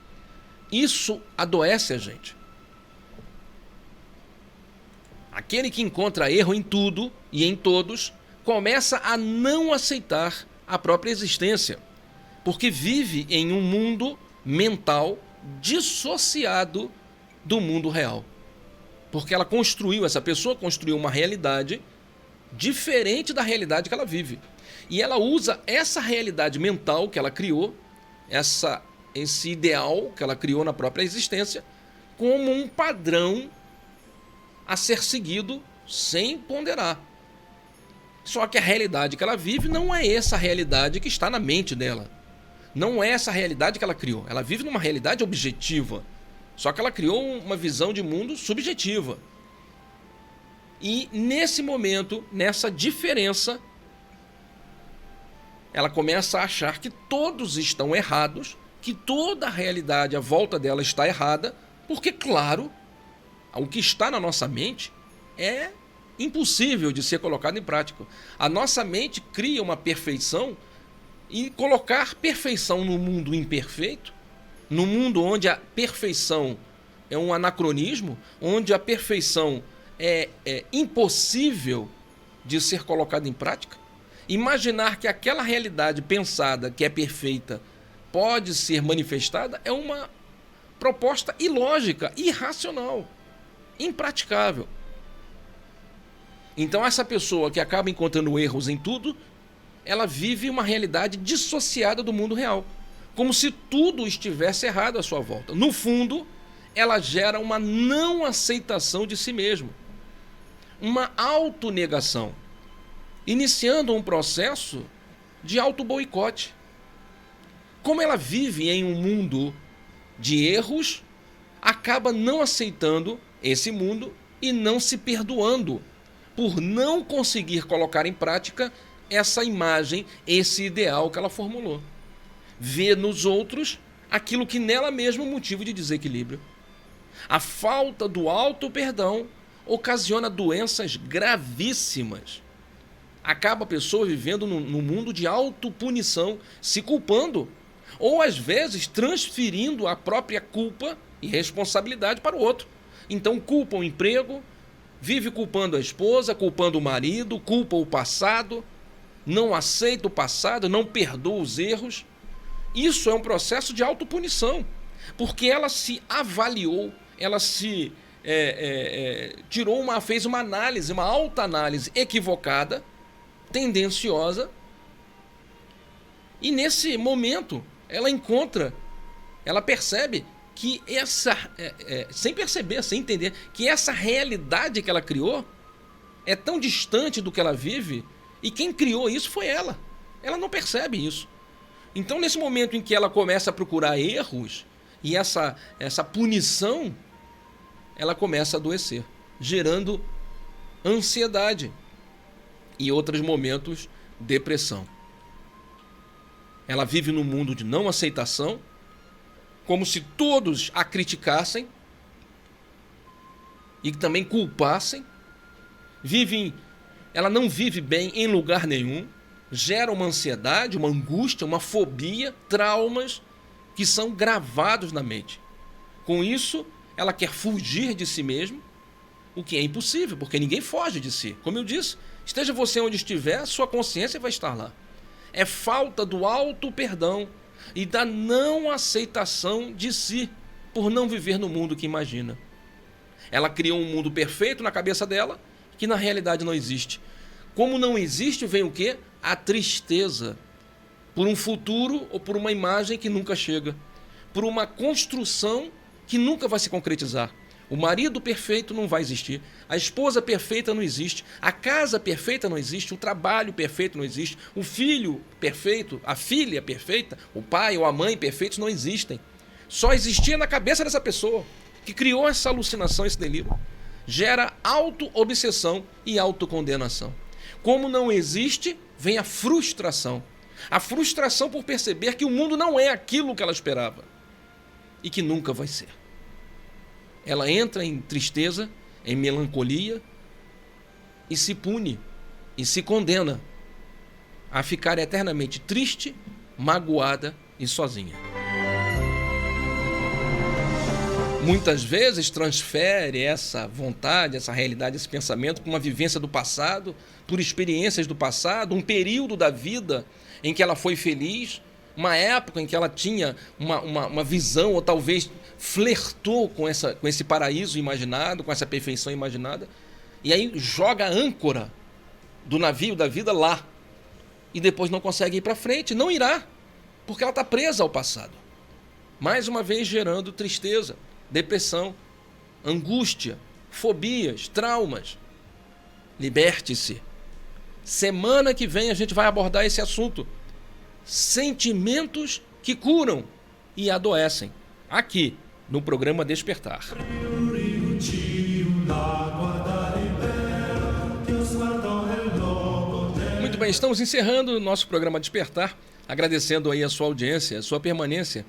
Isso adoece a gente. Aquele que encontra erro em tudo e em todos, começa a não aceitar a própria existência, porque vive em um mundo mental dissociado do mundo real. Porque essa pessoa construiu uma realidade diferente da realidade que ela vive. E ela usa essa realidade mental que ela criou, esse ideal que ela criou na própria existência, como um padrão a ser seguido sem ponderar. Só que a realidade que ela vive não é essa realidade que está na mente dela. Não é essa realidade que ela criou. Ela vive numa realidade objetiva. Só que ela criou uma visão de mundo subjetiva. E nesse momento, nessa diferença, ela começa a achar que todos estão errados, que toda a realidade à volta dela está errada, porque, claro, o que está na nossa mente é impossível de ser colocado em prática. A nossa mente cria uma perfeição, e colocar perfeição no mundo imperfeito, no mundo onde a perfeição é um anacronismo, onde a perfeição é impossível de ser colocada em prática, imaginar que aquela realidade pensada que é perfeita pode ser manifestada é uma proposta ilógica, irracional, impraticável. Então essa pessoa que acaba encontrando erros em tudo, ela vive uma realidade dissociada do mundo real, como se tudo estivesse errado à sua volta. No fundo, ela gera uma não aceitação de si mesma, uma autonegação, iniciando um processo de auto-boicote. Como ela vive em um mundo de erros, acaba não aceitando esse mundo e não se perdoando por não conseguir colocar em prática essa imagem, esse ideal que ela formulou. Vê nos outros aquilo que nela mesma é motivo de desequilíbrio. A falta do auto-perdão ocasiona doenças gravíssimas. Acaba a pessoa vivendo num mundo de autopunição, se culpando, ou às vezes transferindo a própria culpa e responsabilidade para o outro. Então culpa o emprego, vive culpando a esposa, culpando o marido, culpa o passado, não aceita o passado, não perdoa os erros. Isso é um processo de autopunição, porque ela se avaliou, ela se fez uma análise, uma autoanálise equivocada, tendenciosa, e nesse momento ela percebe que sem perceber, sem entender, que essa realidade que ela criou é tão distante do que ela vive, e quem criou isso foi ela. Ela não percebe isso. Então, nesse momento em que ela começa a procurar erros, e essa punição, ela começa a adoecer, gerando ansiedade e, em outros momentos, depressão. Ela vive num mundo de não aceitação, como se todos a criticassem e também culpassem. Ela não vive bem em lugar nenhum, gera uma ansiedade, uma angústia, uma fobia, traumas que são gravados na mente. Com isso, ela quer fugir de si mesma, o que é impossível, porque ninguém foge de si. Como eu disse, esteja você onde estiver, sua consciência vai estar lá. É falta do auto-perdão e da não aceitação de si, por não viver no mundo que imagina. Ela criou um mundo perfeito na cabeça dela, que na realidade não existe. Como não existe, vem o quê? A tristeza por um futuro ou por uma imagem que nunca chega, por uma construção que nunca vai se concretizar. O marido perfeito não vai existir, a esposa perfeita não existe, a casa perfeita não existe, o trabalho perfeito não existe, o filho perfeito, a filha perfeita, o pai ou a mãe perfeitos não existem. Só existia na cabeça dessa pessoa que criou essa alucinação, esse delírio. Gera auto-obsessão e autocondenação. Como não existe, vem a frustração. A frustração por perceber que o mundo não é aquilo que ela esperava e que nunca vai ser. Ela entra em tristeza, em melancolia e se pune e se condena a ficar eternamente triste, magoada e sozinha. Muitas vezes transfere essa vontade, essa realidade, esse pensamento para uma vivência do passado, por experiências do passado, um período da vida em que ela foi feliz, uma época em que ela tinha uma visão, ou talvez flertou com esse paraíso imaginado, com essa perfeição imaginada, e aí joga a âncora do navio da vida lá, e depois não consegue ir para frente, não irá, porque ela está presa ao passado. Mais uma vez gerando tristeza, depressão, angústia, fobias, traumas. Liberte-se. Semana que vem a gente vai abordar esse assunto. Sentimentos que curam e adoecem. Aqui, no programa Despertar. Muito bem, estamos encerrando o nosso programa Despertar, agradecendo aí a sua audiência, a sua permanência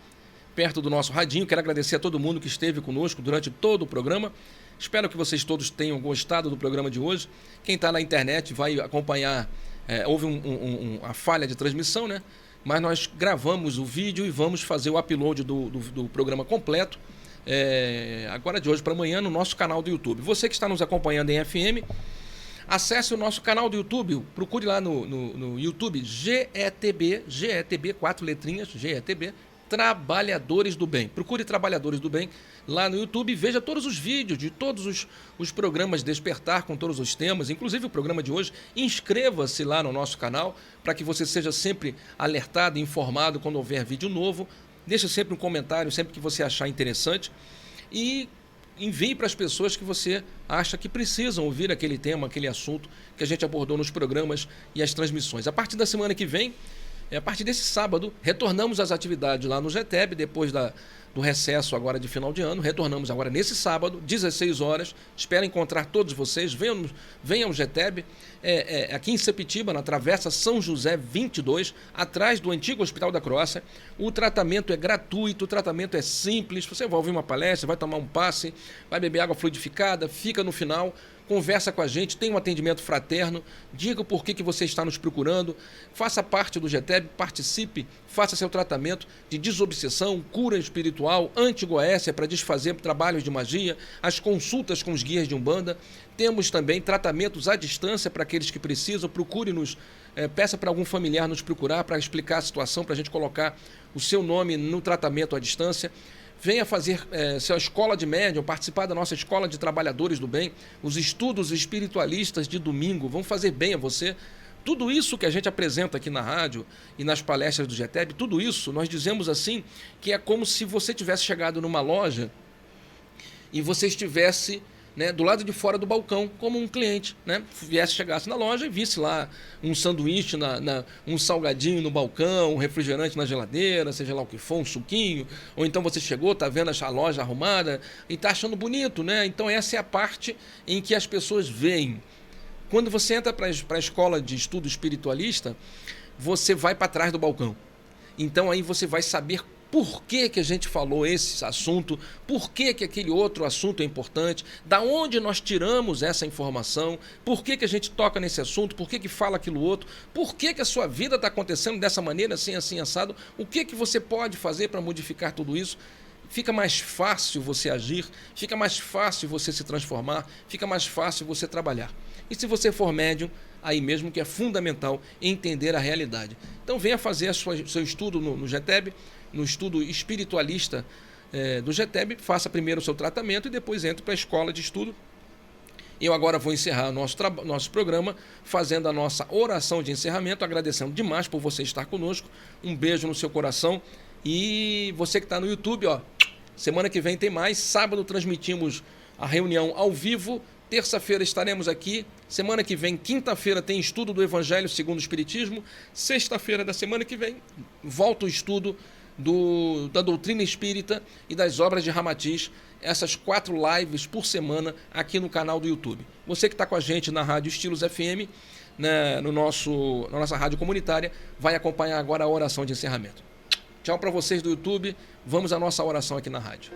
perto do nosso radinho. Quero agradecer a todo mundo que esteve conosco durante todo o programa. Espero que vocês todos tenham gostado do programa de hoje. Quem está na internet vai acompanhar. Houve a falha de transmissão, né? Mas nós gravamos o vídeo e vamos fazer o upload do programa completo agora de hoje para amanhã no nosso canal do YouTube. Você que está nos acompanhando em FM, acesse o nosso canal do YouTube, procure lá no YouTube GETB, 4 letrinhas, GETB, Trabalhadores do Bem. Procure Trabalhadores do Bem lá no YouTube e veja todos os vídeos de todos os programas Despertar com todos os temas, inclusive o programa de hoje. Inscreva-se lá no nosso canal para que você seja sempre alertado e informado quando houver vídeo novo. Deixe sempre um comentário sempre que você achar interessante e envie para as pessoas que você acha que precisam ouvir aquele tema, aquele assunto que a gente abordou nos programas e as transmissões. A partir da semana que vem, a partir desse sábado, retornamos às atividades lá no GETEB, depois do recesso agora de final de ano. Retornamos agora nesse sábado, 16 horas. Espero encontrar todos vocês. Venham ao GTEB, aqui em Sepetiba, na Travessa São José 22, atrás do antigo Hospital da Croácia. O tratamento é gratuito, o tratamento é simples. Você vai ouvir uma palestra, vai tomar um passe, vai beber água fluidificada, fica no final, conversa com a gente, tem um atendimento fraterno, diga o porquê que você está nos procurando, faça parte do GTEB, participe, faça seu tratamento de desobsessão, cura espiritual, anti-goécia para desfazer trabalhos de magia, as consultas com os guias de Umbanda. Temos também tratamentos à distância para aqueles que precisam. Procure-nos, peça para algum familiar nos procurar para explicar a situação, para a gente colocar o seu nome no tratamento à distância. Venha fazer sua escola de médium, participar da nossa escola de trabalhadores do bem, os estudos espiritualistas de domingo, vão fazer bem a você. Tudo isso que a gente apresenta aqui na rádio e nas palestras do GTEB, tudo isso, nós dizemos assim, que é como se você tivesse chegado numa loja e você estivesse, né, do lado de fora do balcão, como um cliente, né? Chegasse na loja e visse lá um sanduíche, um salgadinho no balcão, um refrigerante na geladeira, seja lá o que for, um suquinho, ou então você chegou, está vendo a loja arrumada e está achando bonito, né? Então essa é a parte em que as pessoas veem. Quando você entra para a escola de estudo espiritualista, você vai para trás do balcão. Então aí você vai saber por que a gente falou esse assunto, por que aquele outro assunto é importante, da onde nós tiramos essa informação, por que a gente toca nesse assunto, por que fala aquilo outro, por que a sua vida está acontecendo dessa maneira, assim, assado, o que você pode fazer para modificar tudo isso. Fica mais fácil você agir, fica mais fácil você se transformar, fica mais fácil você trabalhar. E se você for médium, aí mesmo que é fundamental entender a realidade. Então venha fazer seu estudo no GTEB, no estudo espiritualista do GTEB, faça primeiro o seu tratamento e depois entre para a escola de estudo. Eu agora vou encerrar nosso programa fazendo a nossa oração de encerramento, agradecendo demais por você estar conosco. Um beijo no seu coração. E você que está no YouTube, semana que vem tem mais. Sábado transmitimos a reunião ao vivo. Terça-feira estaremos aqui. Semana que vem, quinta-feira, tem estudo do Evangelho segundo o Espiritismo. Sexta-feira da semana que vem, volta o estudo da doutrina espírita e das obras de Ramatiz. Essas 4 lives por semana aqui no canal do YouTube. Você que está com a gente na Rádio Estilos FM, na nossa rádio comunitária, vai acompanhar agora a oração de encerramento. Tchau para vocês do YouTube. Vamos à nossa oração aqui na rádio.